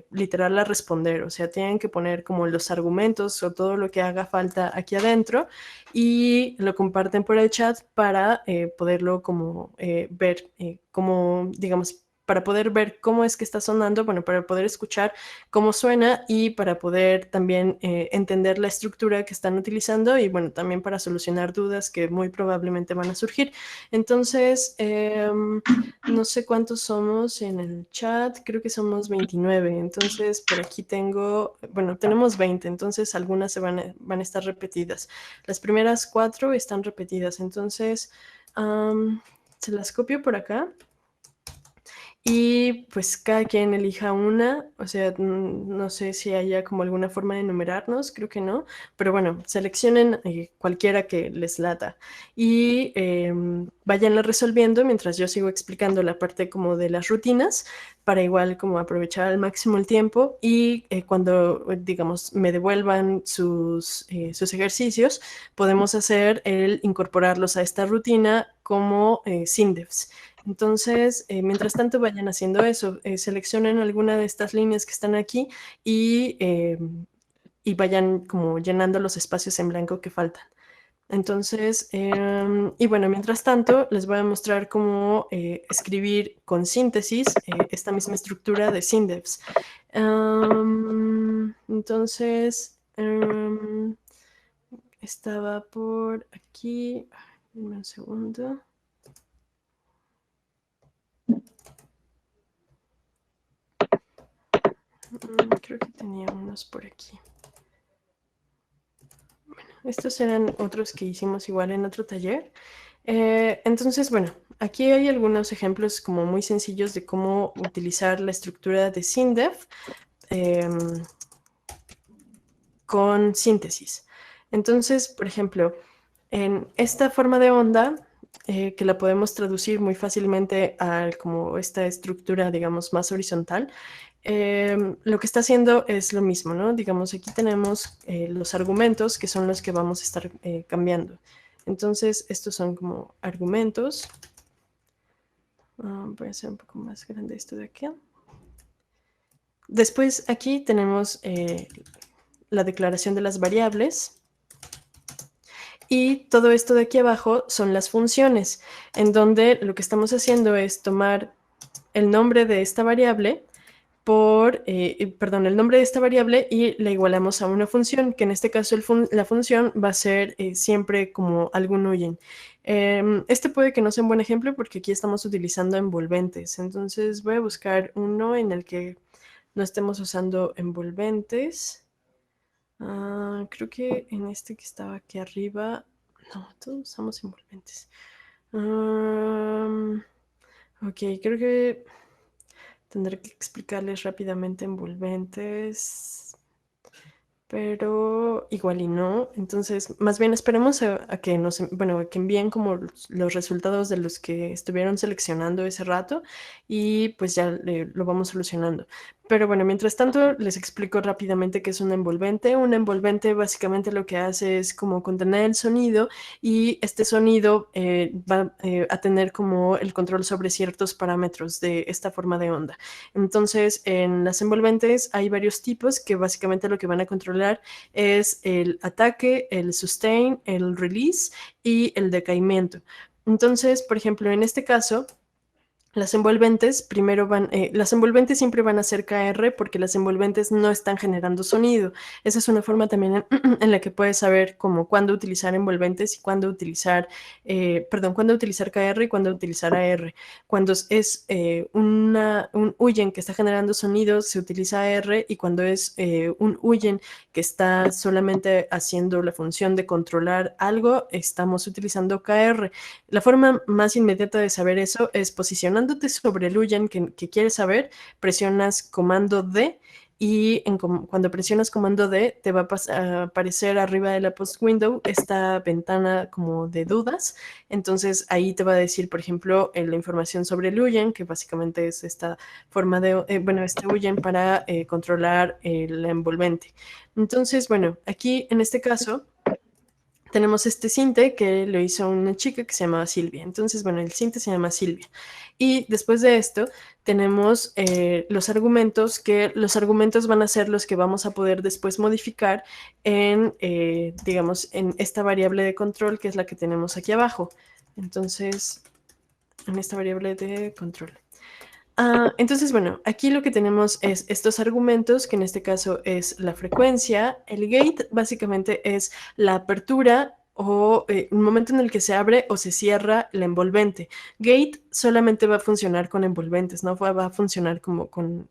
literal a responder, o sea, tienen que poner como los argumentos o todo lo que haga falta aquí adentro y lo comparten por el chat para poderlo como ver, como digamos, para poder ver cómo es que está sonando, bueno, para poder escuchar cómo suena y para poder también entender la estructura que están utilizando y bueno, también para solucionar dudas que muy probablemente van a surgir. Entonces, no sé cuántos somos en el chat, creo que somos 29, entonces por aquí tengo, bueno, tenemos 20, entonces algunas van a estar repetidas. Las primeras 4 están repetidas, entonces se las copio por acá y pues cada quien elija una, o sea, no sé si haya como alguna forma de enumerarnos, creo que no, pero bueno, seleccionen cualquiera que les lata y váyanla resolviendo mientras yo sigo explicando la parte como de las rutinas para igual como aprovechar al máximo el tiempo y cuando digamos me devuelvan sus ejercicios podemos hacer el incorporarlos a esta rutina como SINDEFs. Entonces, mientras tanto vayan haciendo eso, seleccionen alguna de estas líneas que están aquí y vayan como llenando los espacios en blanco que faltan. Entonces, y bueno, mientras tanto, les voy a mostrar cómo escribir con síntesis esta misma estructura de SINDEFs. Entonces, estaba por aquí. Dame un segundo. Creo que tenía unos por aquí. Bueno, estos eran otros que hicimos igual en otro taller. Entonces, bueno, aquí hay algunos ejemplos como muy sencillos de cómo utilizar la estructura de SINDEF con síntesis. Entonces, por ejemplo, en esta forma de onda, que la podemos traducir muy fácilmente a como esta estructura, digamos, más horizontal, lo que está haciendo es lo mismo, ¿no? Digamos, aquí tenemos los argumentos que son los que vamos a estar cambiando. Entonces, estos son como argumentos. Voy a hacer un poco más grande esto de aquí. Después, aquí tenemos la declaración de las variables. Y todo esto de aquí abajo son las funciones, en donde lo que estamos haciendo es tomar el nombre de esta variable el nombre de esta variable y la igualamos a una función, que en este caso la función va a ser siempre como algún uyen. Este puede que no sea un buen ejemplo porque aquí estamos utilizando envolventes, entonces voy a buscar uno en el que no estemos usando envolventes. Creo que en este que estaba aquí arriba, no, todos usamos envolventes. Ok, creo que tendré que explicarles rápidamente envolventes. pero igual y no. Entonces, más bien esperemos a que a que envíen como los resultados de los que estuvieron seleccionando ese rato y pues ya lo vamos solucionando. Pero bueno, mientras tanto les explico rápidamente qué es un envolvente. Un envolvente básicamente lo que hace es como contener el sonido y este sonido va a tener como el control sobre ciertos parámetros de esta forma de onda. Entonces, en las envolventes hay varios tipos que básicamente lo que van a controlar es el ataque, el sustain, el release y el decaimiento. Entonces, por ejemplo, en este caso, las envolventes las envolventes siempre van a ser KR porque las envolventes no están generando sonido. Esa es una forma también en la que puedes saber como cuándo utilizar envolventes y cuándo utilizar, cuándo utilizar KR y cuándo utilizar AR. Cuando es un huyen que está generando sonido, se utiliza AR, y cuando es un huyen que está solamente haciendo la función de controlar algo, estamos utilizando KR. La forma más inmediata de saber eso es posicionándote sobre el huyen que quieres saber, presionas comando D y cuando presionas comando D te va a aparecer arriba de la post window esta ventana como de dudas. Entonces ahí te va a decir, por ejemplo, la información sobre el huyen, que básicamente es esta forma de, este huyen para controlar el envolvente. Entonces, bueno, aquí en este caso tenemos este sinte que lo hizo una chica que se llamaba Silvia. Entonces, bueno, el sinte se llama Silvia. Y después de esto tenemos los argumentos, que los argumentos van a ser los que vamos a poder después modificar en, digamos, en esta variable de control, que es la que tenemos aquí abajo. Entonces, en esta variable de control. Entonces, bueno, aquí lo que tenemos es estos argumentos, que en este caso es la frecuencia. El gate básicamente es la apertura o un momento en el que se abre o se cierra la envolvente. Gate solamente va a funcionar con envolventes, no va a funcionar como con,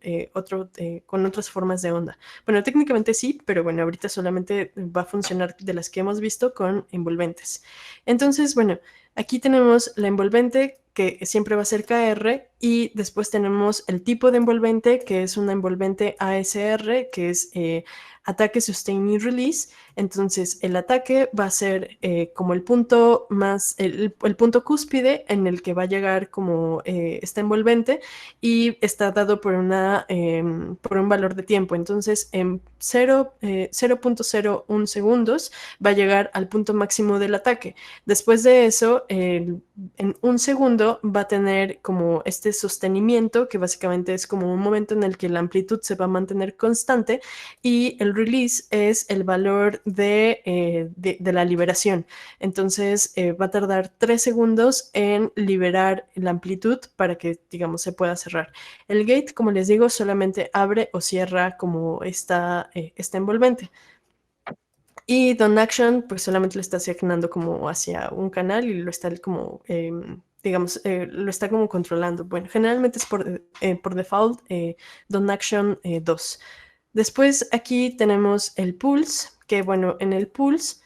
con otras formas de onda. Bueno, técnicamente sí, pero bueno, ahorita solamente va a funcionar de las que hemos visto con envolventes. Entonces, bueno, aquí tenemos la envolvente que siempre va a ser KR, y después tenemos el tipo de envolvente, que es una envolvente ASR, que es ataque, sustain y release. Entonces el ataque va a ser como el punto más, el punto cúspide en el que va a llegar como esta envolvente, y está dado por por un valor de tiempo. Entonces en 0.01 segundos va a llegar al punto máximo del ataque. Después de eso, en un segundo va a tener como este sostenimiento, que básicamente es como un momento en el que la amplitud se va a mantener constante, y el release es el valor de la liberación. Entonces va a tardar 3 segundos en liberar la amplitud para que, digamos, se pueda cerrar. El gate, como les digo, solamente abre o cierra como esta envolvente. Y Action, pues solamente lo está asignando como hacia un canal y lo está como, digamos, lo está como controlando. Bueno, generalmente es por default Action 2. Después aquí tenemos el Pulse, que bueno, en el Pulse,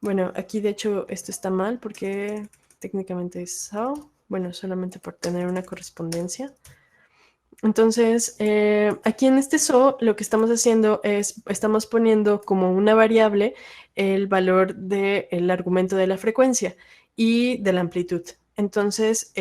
bueno, aquí de hecho esto está mal porque técnicamente es SAO. Bueno, solamente por tener una correspondencia. Entonces, aquí en este SO lo que estamos haciendo es, estamos poniendo como una variable el valor del argumento de la frecuencia y de la amplitud. Entonces,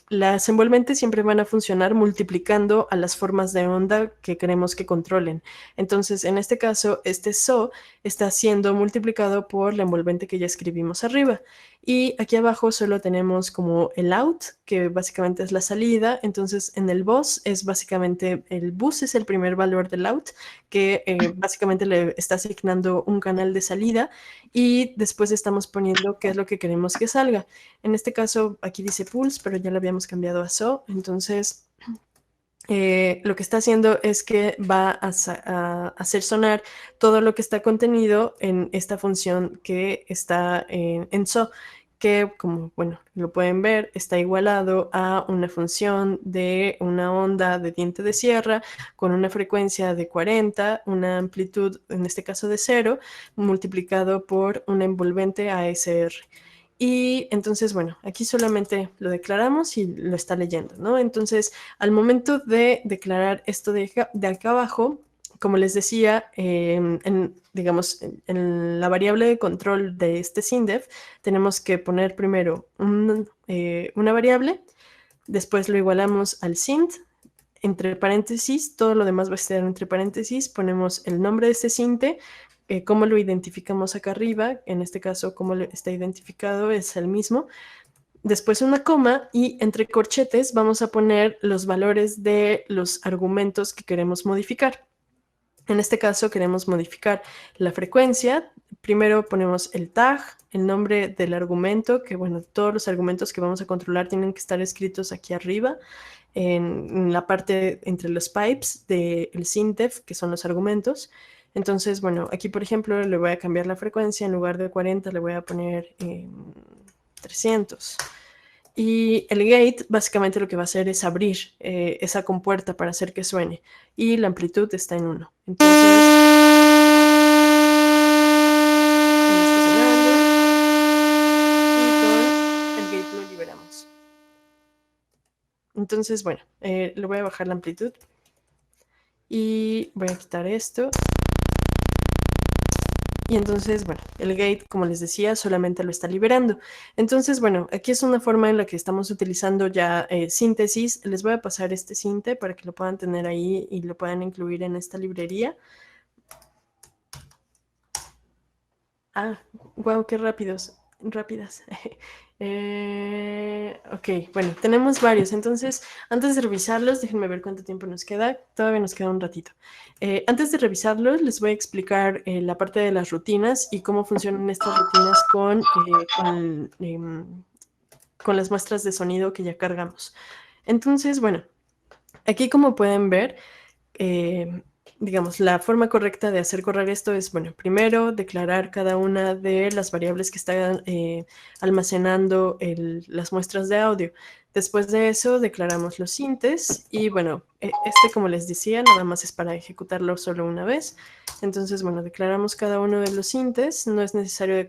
las envolventes siempre van a funcionar multiplicando a las formas de onda que queremos que controlen. Entonces, en este caso, este SO está siendo multiplicado por la envolvente que ya escribimos arriba. Y aquí abajo solo tenemos como el out, que básicamente es la salida. Entonces en el bus es básicamente, el bus es el primer valor del out, que básicamente le está asignando un canal de salida, y después estamos poniendo qué es lo que queremos que salga. En este caso aquí dice pulse, pero ya lo habíamos cambiado a so. Entonces lo que está haciendo es que va a hacer sonar todo lo que está contenido en esta función que está en so, que como, bueno, lo pueden ver, está igualado a una función de una onda de diente de sierra con una frecuencia de 40, una amplitud, en este caso de 0, multiplicado por una envolvente ASR. Y entonces, bueno, aquí solamente lo declaramos y lo está leyendo, ¿no? Entonces, al momento de declarar esto de acá abajo, como les decía, digamos, en la variable de control de este SINDEF tenemos que poner primero una variable, después lo igualamos al SINT, entre paréntesis, todo lo demás va a estar entre paréntesis, ponemos el nombre de este sinte, cómo lo identificamos acá arriba, en este caso cómo está identificado es el mismo, después una coma y entre corchetes vamos a poner los valores de los argumentos que queremos modificar. En este caso queremos modificar la frecuencia. Primero ponemos el tag, el nombre del argumento, que bueno, todos los argumentos que vamos a controlar tienen que estar escritos aquí arriba, en la parte entre los pipes del SINTEF, que son los argumentos. Entonces, bueno, aquí por ejemplo le voy a cambiar la frecuencia, en lugar de 40 le voy a poner 300. Y el gate básicamente lo que va a hacer es abrir esa compuerta para hacer que suene. Y la amplitud está en 1. Entonces, está sonando. Y con el gate lo liberamos. Entonces, bueno, le voy a bajar la amplitud. Y voy a quitar esto. Y entonces, bueno, el gate, como les decía, solamente lo está liberando. Entonces, bueno, aquí es una forma en la que estamos utilizando ya síntesis. Les voy a pasar este sinte para que lo puedan tener ahí y lo puedan incluir en esta librería. Ah, wow, qué rápidas. Ok, bueno, tenemos varios. Entonces, antes de revisarlos, déjenme ver cuánto tiempo nos queda. Todavía nos queda un ratito. Antes de revisarlos, les voy a explicar la parte de las rutinas y cómo funcionan estas rutinas con las muestras de sonido que ya cargamos. Entonces, bueno, aquí como pueden ver, digamos, la forma correcta de hacer correr esto es, bueno, primero declarar cada una de las variables que están almacenando las muestras de audio. Después de eso declaramos los sintes y bueno, como les decía, nada más es para ejecutarlo solo una vez. Entonces, bueno, declaramos cada uno de los sintes. No es necesario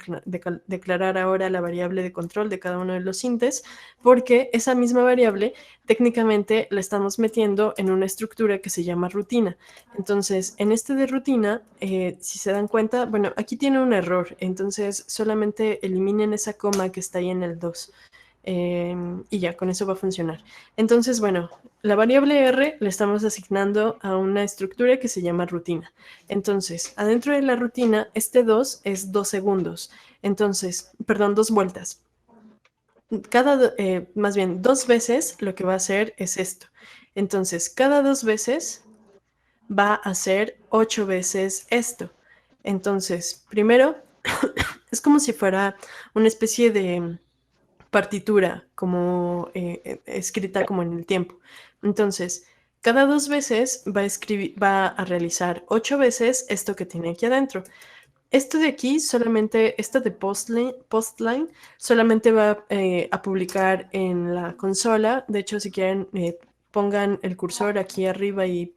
declarar ahora la variable de control de cada uno de los sintes porque esa misma variable técnicamente la estamos metiendo en una estructura que se llama rutina. Entonces, en este de rutina, si se dan cuenta, bueno, aquí tiene un error, entonces solamente eliminen esa coma que está ahí en el 2. Y ya, con eso va a funcionar. Entonces, bueno, la variable R le estamos asignando a una estructura que se llama rutina. Entonces, adentro de la rutina, este 2 es 2 segundos. Entonces, perdón, 2 vueltas. Más bien, 2 veces lo que va a hacer es esto. Entonces, cada 2 veces va a hacer 8 veces esto. Entonces, primero, es como si fuera una especie de partitura, como escrita como en el tiempo. Entonces, cada 2 veces va a realizar 8 veces esto que tiene aquí adentro. Esto de aquí solamente, esto de postline, solamente va a publicar en la consola. De hecho, si quieren, pongan el cursor aquí arriba y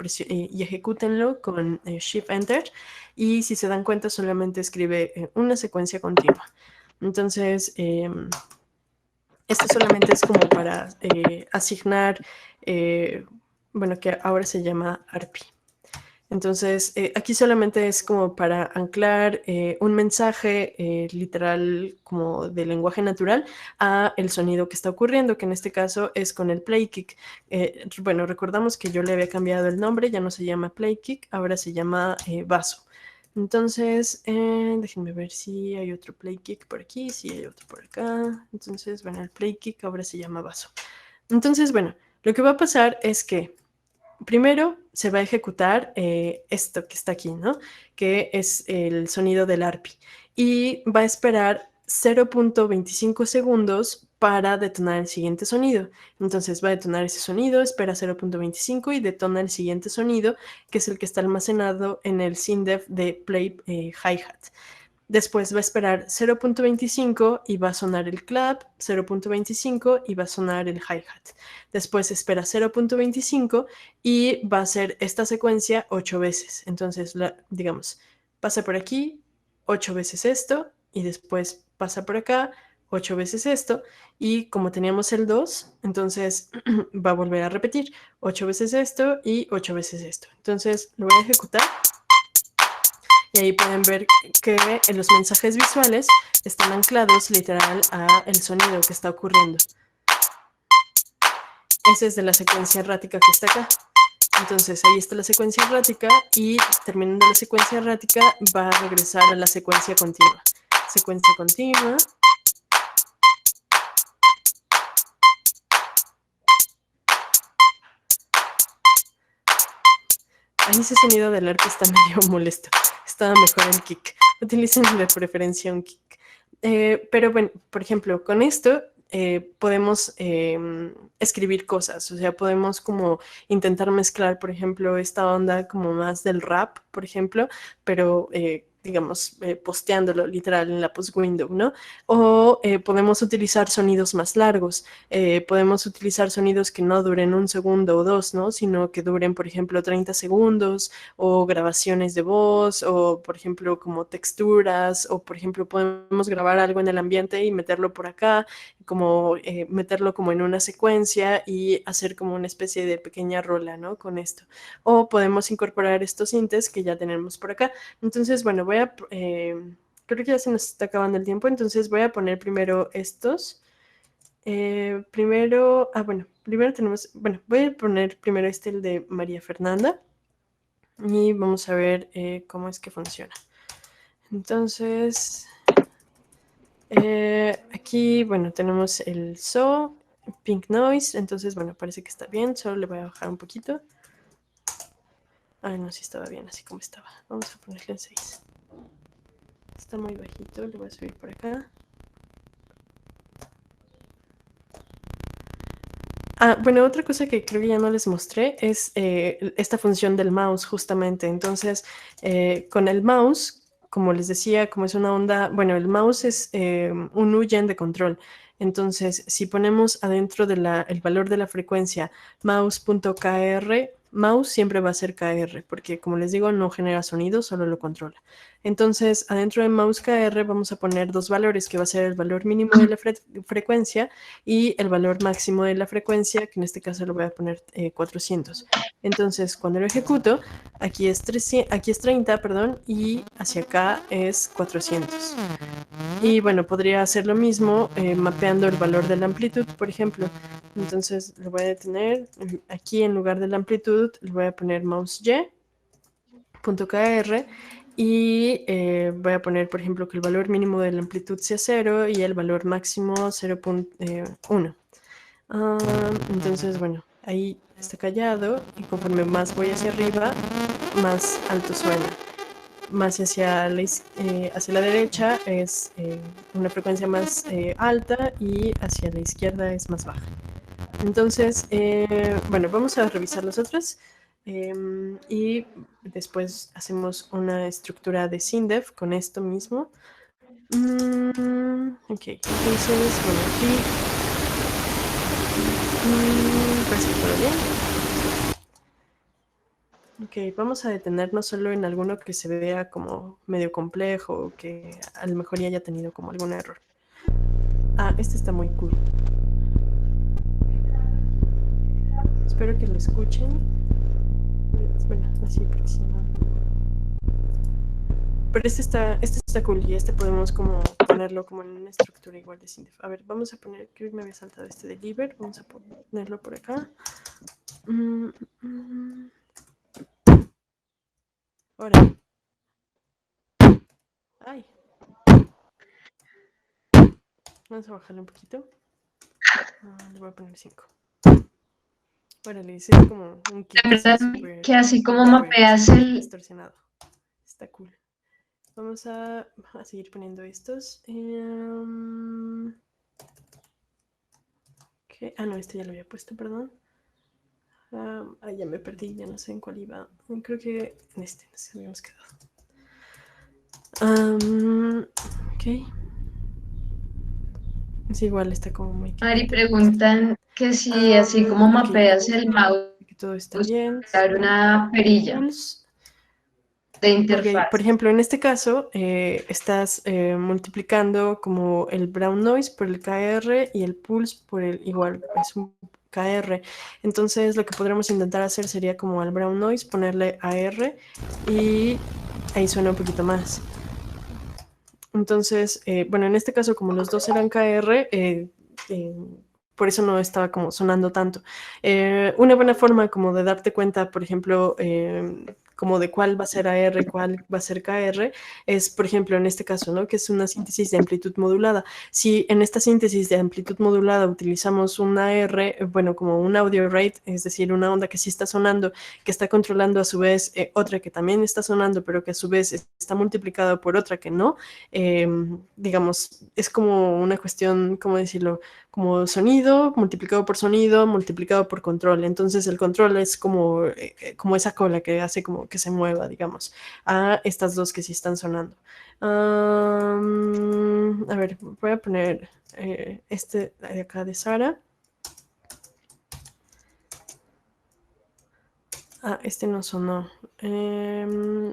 ejecútenlo con Shift Enter. Y si se dan cuenta, solamente escribe una secuencia continua. Entonces, esto solamente es como para asignar, bueno, que ahora se llama ARPI. Entonces, aquí solamente es como para anclar un mensaje literal como de lenguaje natural a el sonido que está ocurriendo, que en este caso es con el play kick. Bueno, recordamos que yo le había cambiado el nombre, ya no se llama play kick, ahora se llama vaso. Entonces, déjenme ver si hay otro play kick por aquí, si hay otro por acá. Entonces, bueno, el play kick ahora se llama vaso. Entonces, bueno, lo que va a pasar es que primero se va a ejecutar esto que está aquí, ¿no? Que es el sonido del ARPI. Y va a esperar 0.25 segundos para detonar el siguiente sonido. Entonces va a detonar ese sonido, espera 0.25 y detona el siguiente sonido, que es el que está almacenado en el SINDEF de play hi-hat. Después va a esperar 0.25 y va a sonar el clap, 0.25 y va a sonar el hi-hat. Después espera 0.25 y va a hacer esta secuencia 8 veces. Entonces, digamos, pasa por aquí, 8 veces esto, y después pasa por acá, 8 veces esto, y como teníamos el 2, entonces va a volver a repetir 8 veces esto y 8 veces esto. Entonces lo voy a ejecutar. Y ahí pueden ver que en los mensajes visuales están anclados literal a el sonido que está ocurriendo. Esa es de la secuencia errática que está acá. Entonces ahí está la secuencia errática y terminando la secuencia errática va a regresar a la secuencia continua. Secuencia continua. Ahí ese sonido del arpa está medio molesto. Estaba mejor en kick. Utilicen de preferencia un kick. Pero bueno, por ejemplo, con esto podemos escribir cosas. O sea, podemos como intentar mezclar, por ejemplo, esta onda como más del rap, por ejemplo, pero digamos, posteándolo literal en la post-window, ¿no? O podemos utilizar sonidos más largos. Podemos utilizar sonidos que no duren 1 segundo o 2, ¿no? Sino que duren, por ejemplo, 30 segundos, o grabaciones de voz, o, por ejemplo, como texturas, o, por ejemplo, podemos grabar algo en el ambiente y meterlo por acá, como meterlo como en una secuencia y hacer como una especie de pequeña rola, ¿no? Con esto. O podemos incorporar estos sintes que ya tenemos por acá. Entonces, bueno, creo que ya se nos está acabando el tiempo, entonces voy a poner primero estos. Primero tenemos, bueno, voy a poner primero el de María Fernanda y vamos a ver cómo es que funciona. Entonces, aquí, bueno, tenemos el So, Pink Noise, entonces, bueno, parece que está bien, solo le voy a bajar un poquito. Ay, no, sí estaba bien, así como estaba. Vamos a ponerle el 6. Está muy bajito, le voy a subir por acá. Bueno, otra cosa que creo que ya no les mostré es esta función del mouse, justamente. Entonces, con el mouse, como les decía, como es una onda, bueno, el mouse es un UGEN de control. Entonces, si ponemos adentro del valor de la frecuencia mouse.kr, mouse siempre va a ser KR, porque como les digo, no genera sonido, solo lo controla. Entonces, adentro de mouse KR vamos a poner 2 valores, que va a ser el valor mínimo de la frecuencia y el valor máximo de la frecuencia, que en este caso lo voy a poner 400. Entonces, cuando lo ejecuto, aquí es 30, perdón, y hacia acá es 400. Y bueno, podría hacer lo mismo mapeando el valor de la amplitud, por ejemplo. Entonces, lo voy a detener. Aquí en lugar de la amplitud, le voy a poner mousey.kr y voy a poner, por ejemplo, que el valor mínimo de la amplitud sea 0 y el valor máximo 0.1. Entonces, bueno, ahí está callado y conforme más voy hacia arriba, más alto suena. Más hacia la derecha es una frecuencia más alta y hacia la izquierda es más baja. Entonces, bueno, vamos a revisar las otras. Y después hacemos una estructura de SYNDEF con esto mismo. Ok, entonces, bueno, aquí parece que todo bien. Ok, vamos a detenernos solo en alguno que se vea como medio complejo o que a lo mejor ya haya tenido como algún error. Este está muy cool. Espero que lo escuchen. Bueno, así próximo. Pero este está cool y podemos como ponerlo como en una estructura igual de SYNDEF. A ver, vamos a poner, creo que me había saltado deliver. Vamos a ponerlo por acá. Ahora. Ay. Vamos a bajarle un poquito. Le voy a poner 5. Órale, es como un kit super, que así como mapeas el distorsionado. Está cool. Vamos a seguir poniendo estos. Okay. No, este ya lo había puesto, perdón. Ya me perdí, ya no sé en cuál iba. Creo que en nos habíamos quedado. Ok. Es igual, está como muy... Ari, preguntan que si así como mapeas el mouse, que todo está bien. dar una perilla. de Ok, interfaz. por ejemplo, en este caso estás multiplicando como el brown noise por el KR y el pulse por el igual, es un KR. Entonces lo que podríamos intentar hacer sería como al brown noise ponerle AR y ahí suena un poquito más. Entonces, bueno, en este caso como los dos eran KR, por eso no estaba como sonando tanto. Una buena forma como de darte cuenta, por ejemplo, como de cuál va a ser AR, cuál va a ser KR, es, por ejemplo, en este caso, ¿no? Que es una síntesis de amplitud modulada. Si en esta síntesis de amplitud modulada utilizamos un AR, bueno, como un audio rate, es decir, una onda que sí está sonando, que está controlando a su vez otra que también está sonando, pero que a su vez está multiplicada por otra que no, digamos, es como una cuestión, ¿cómo decirlo? Como sonido multiplicado por control. Entonces el control es como esa cola que hace como que se mueva, digamos, a estas dos que sí están sonando. A ver, voy a poner este de acá de Sara. Ah, este no sonó.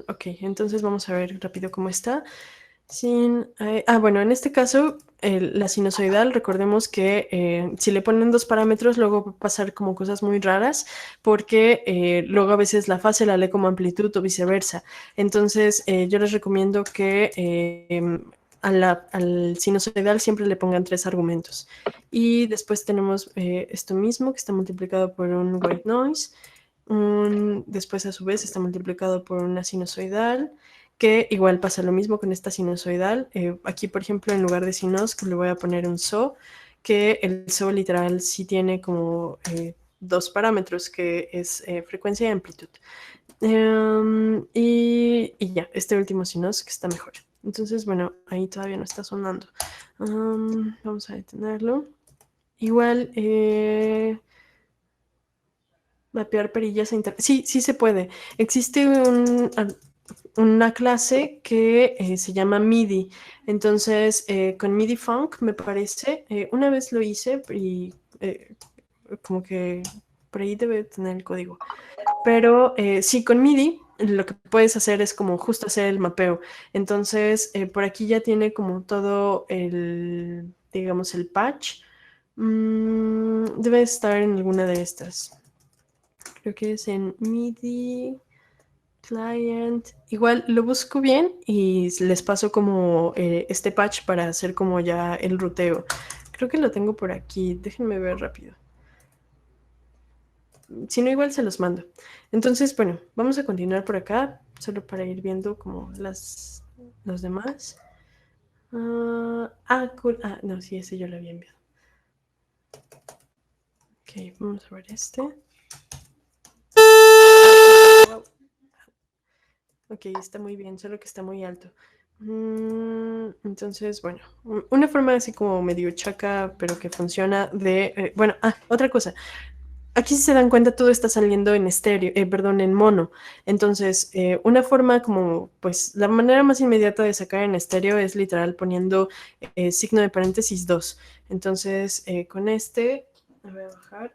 Ok, entonces vamos a ver rápido cómo está. Bueno, en este caso, la sinusoidal, recordemos que si le ponen dos parámetros, luego va a pasar como cosas muy raras, porque luego a veces la fase la lee como amplitud o viceversa. Entonces, yo les recomiendo que al sinusoidal siempre le pongan 3 argumentos. Y después tenemos esto mismo, que está multiplicado por un white noise. Después, a su vez, está multiplicado por una sinusoidal, que igual pasa lo mismo con esta sinusoidal. Aquí, por ejemplo, en lugar de sinus, que le voy a poner un so, que el so literal sí tiene como dos parámetros, que es frecuencia y amplitud. Y ya, este último sinus que está mejor. Entonces, bueno, ahí todavía no está sonando. Vamos a detenerlo. Igual, mapear perillas a internet. Sí, sí se puede. Existe una clase que se llama MIDI. Entonces, con MIDI Funk, me parece, una vez lo hice y como que por ahí debe tener el código. Pero sí, con MIDI lo que puedes hacer es como justo hacer el mapeo. Entonces, por aquí ya tiene como todo el, digamos, el patch. Debe estar en alguna de estas. Creo que es en MIDI Client. Igual lo busco bien y les paso como este patch para hacer como ya el ruteo. Creo que lo tengo por aquí. Déjenme ver rápido. Si no, igual se los mando. Entonces, bueno, vamos a continuar por acá, solo para ir viendo como los demás. Cool. No, sí, ese yo lo había enviado. Ok, vamos a ver este. Ok, está muy bien, solo que está muy alto. Entonces, bueno, una forma así como medio chaca, pero que funciona de... otra cosa. Aquí si se dan cuenta todo está saliendo en estéreo, perdón, en mono. Entonces, una forma como, pues, la manera más inmediata de sacar en estéreo es literal poniendo signo de paréntesis 2. Entonces, con este, voy a bajar.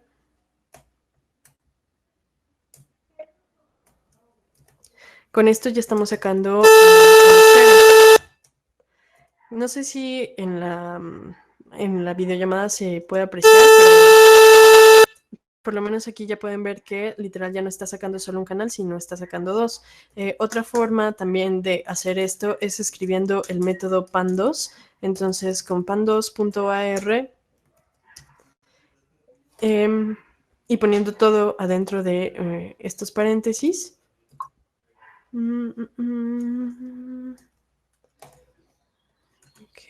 Con esto ya estamos sacando no sé si en la videollamada se puede apreciar, pero por lo menos aquí ya pueden ver que literal ya no está sacando solo un canal, sino está sacando dos. Otra forma también de hacer esto es escribiendo el método pan2. Entonces con pan2.ar y poniendo todo adentro de estos paréntesis. Ok.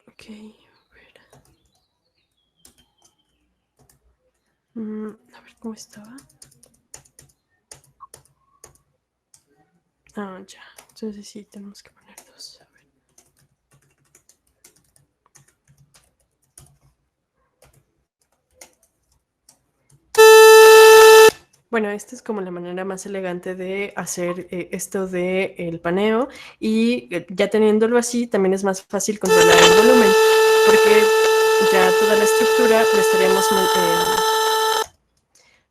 Ok, a ver cómo estaba. Ya. Entonces sí, tenemos que poner dos. A ver. Bueno, esta es como la manera más elegante de hacer esto del paneo y ya teniéndolo así también es más fácil controlar el volumen porque ya toda la estructura la estaríamos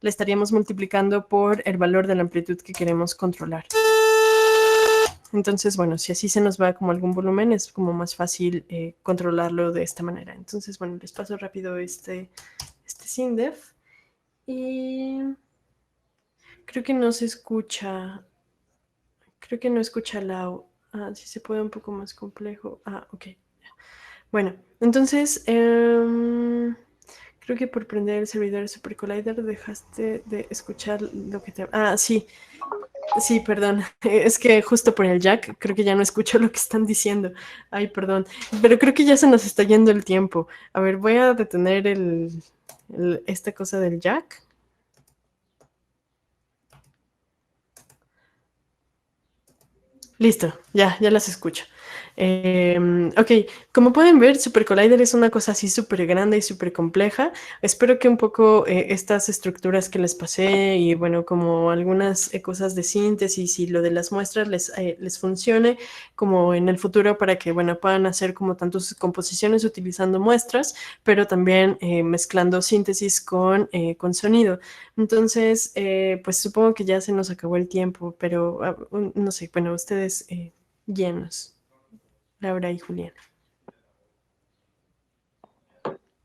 la estaríamos multiplicando por el valor de la amplitud que queremos controlar. Entonces, bueno, si así se nos va como algún volumen, es como más fácil controlarlo de esta manera. Entonces, bueno, les paso rápido este SINDEF. Y creo que no se escucha. Creo que no escucha Lau. Ah, sí se puede un poco más complejo. Ah, ok. Bueno, entonces, creo que por prender el servidor de Super Collider dejaste de escuchar lo que te... Ah, sí. Sí, perdón. Es que justo por el jack creo que ya no escucho lo que están diciendo. Ay, perdón. Pero creo que ya se nos está yendo el tiempo. A ver, voy a detener esta cosa del jack. Listo, ya las escucho. Ok, como pueden ver, Super Collider es una cosa así súper grande y súper compleja. Espero que un poco estas estructuras que les pasé y bueno, como algunas cosas de síntesis y lo de las muestras les funcione como en el futuro para que bueno, puedan hacer como tanto sus composiciones utilizando muestras, pero también mezclando síntesis con sonido. Entonces, pues supongo que ya se nos acabó el tiempo, pero no sé, bueno, ustedes llenos. Laura y Juliana.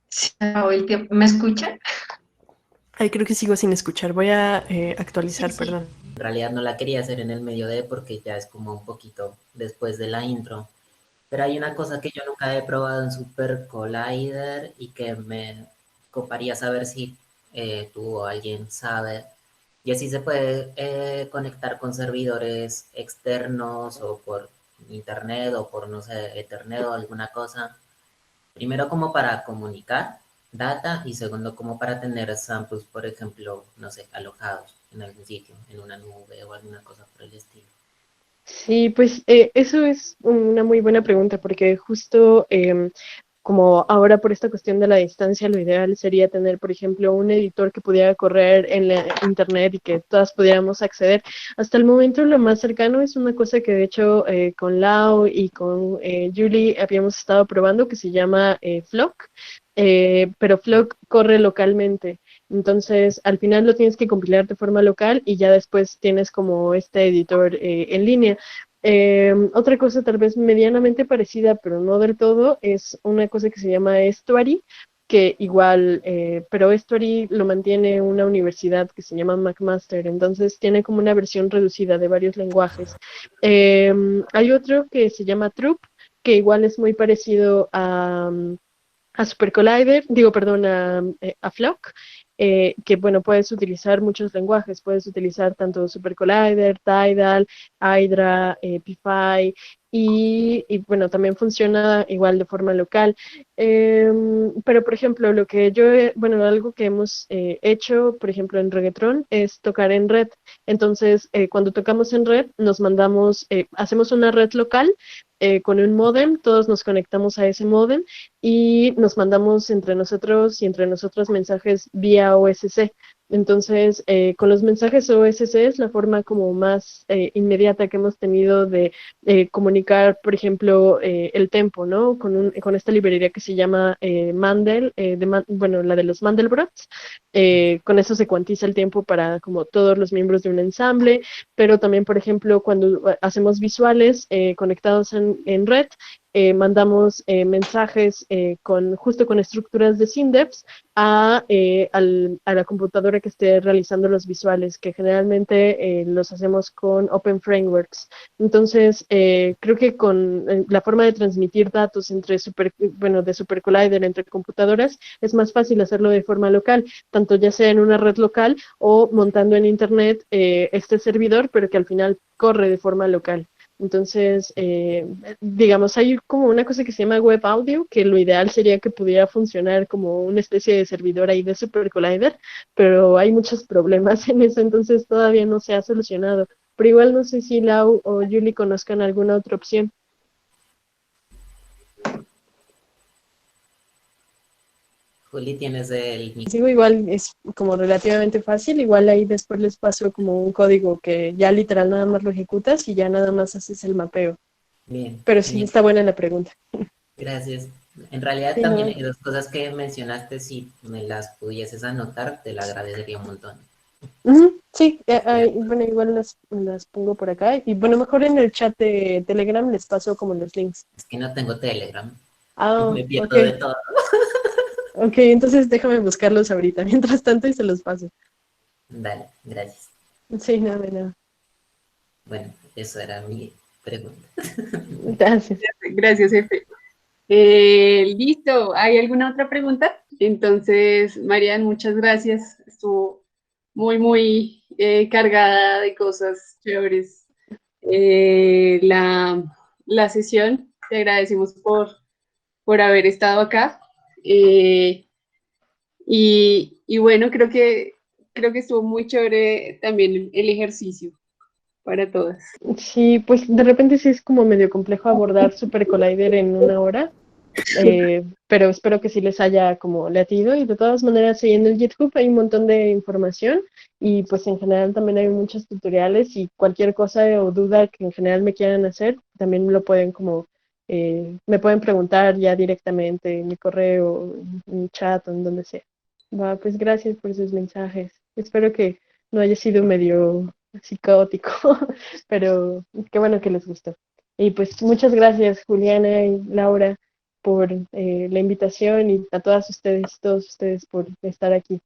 Se acabó el tiempo. ¿Me escuchan? Ay, creo que sigo sin escuchar. Voy a actualizar, Sí. perdón. En realidad no la quería hacer en el medio de porque ya es como un poquito después de la intro. Pero hay una cosa que yo nunca he probado en Super Collider y que me coparía saber si tú o alguien sabe. Y así se puede conectar con servidores externos o por internet o por, no sé, Ethernet o alguna cosa. Primero como para comunicar data y segundo como para tener samples, por ejemplo, no sé, alojados en algún sitio, en una nube o alguna cosa por el estilo. Sí, pues eso es una muy buena pregunta porque justo como ahora por esta cuestión de la distancia, lo ideal sería tener, por ejemplo, un editor que pudiera correr en la internet y que todas pudiéramos acceder. Hasta el momento lo más cercano es una cosa que de hecho con Lau y con Julie habíamos estado probando que se llama Flock, pero Flock corre localmente. Entonces, al final lo tienes que compilar de forma local y ya después tienes como este editor en línea. Otra cosa tal vez medianamente parecida, pero no del todo, es una cosa que se llama Estuary, que igual, pero Estuary lo mantiene una universidad que se llama McMaster, entonces tiene como una versión reducida de varios lenguajes. Hay otro que se llama Troop, que igual es muy parecido a Super Collider, digo, perdón, a Flock, que bueno, puedes utilizar muchos lenguajes, puedes utilizar tanto Super Collider, Tidal, Hydra, PyPy, y bueno, también funciona igual de forma local. Pero por ejemplo, lo que bueno, algo que hemos hecho, por ejemplo, en Reggaeton es tocar en red. Entonces, cuando tocamos en red, nos mandamos, hacemos una red local con un módem, todos nos conectamos a ese módem y nos mandamos entre nosotros y entre nosotros mensajes vía OSC. Entonces, con los mensajes OSC es la forma como más inmediata que hemos tenido de comunicar, por ejemplo, el tempo, ¿no? Con esta librería que se llama Mandel, bueno, la de los Mandelbrots. Con eso se cuantiza el tiempo para como todos los miembros de un ensamble, pero también, por ejemplo, cuando hacemos visuales conectados en red, mandamos mensajes justo con estructuras de SINDEFs a la computadora que esté realizando los visuales, que generalmente los hacemos con Open Frameworks. Entonces, creo que con la forma de transmitir datos de Super Collider entre computadoras, es más fácil hacerlo de forma local, tanto ya sea en una red local o montando en Internet este servidor, pero que al final corre de forma local. Entonces, digamos, hay como una cosa que se llama Web Audio, que lo ideal sería que pudiera funcionar como una especie de servidor ahí de Super Collider, pero hay muchos problemas en eso, entonces todavía no se ha solucionado. Pero igual no sé si Lau o Julie conozcan alguna otra opción. Juli, tienes el Digo, igual es como relativamente fácil, igual ahí después les paso como un código que ya literal nada más lo ejecutas y ya nada más haces el mapeo. bien, Pero sí, genial. está buena la pregunta. Gracias. En realidad Sí, también no, hay dos cosas que mencionaste, si me las pudieses anotar, te la agradecería un montón. Ujú, sí, bueno, igual las pongo por acá. Y bueno, mejor en el chat de Telegram les paso como los links. Es que no tengo Telegram. Ah, Me ok. pierdo de todo. Ok, entonces déjame buscarlos ahorita, mientras tanto, y se los paso. Dale, gracias. Sí, nada, de nada. Bueno, eso era mi pregunta. Gracias. Gracias, jefe. Listo, ¿hay alguna otra pregunta? Entonces, Marian, muchas gracias. Estuvo muy cargada de cosas chéveres. La sesión, te agradecemos por haber estado acá. Eh, y bueno, creo que estuvo muy chévere también el ejercicio para todas. Sí, pues de repente sí es como medio complejo abordar Super Collider en una hora, pero espero que sí les haya como latido y de todas maneras ahí en el GitHub hay un montón de información y pues en general también hay muchos tutoriales y cualquier cosa o duda que en general me quieran hacer, también me lo pueden como, me pueden preguntar ya directamente en mi correo, en mi chat o en donde sea. Va, pues gracias por sus mensajes. Espero que no haya sido medio así caótico, pero qué bueno que les gustó. Y pues muchas gracias Juliana y Laura por la invitación y a todos ustedes por estar aquí.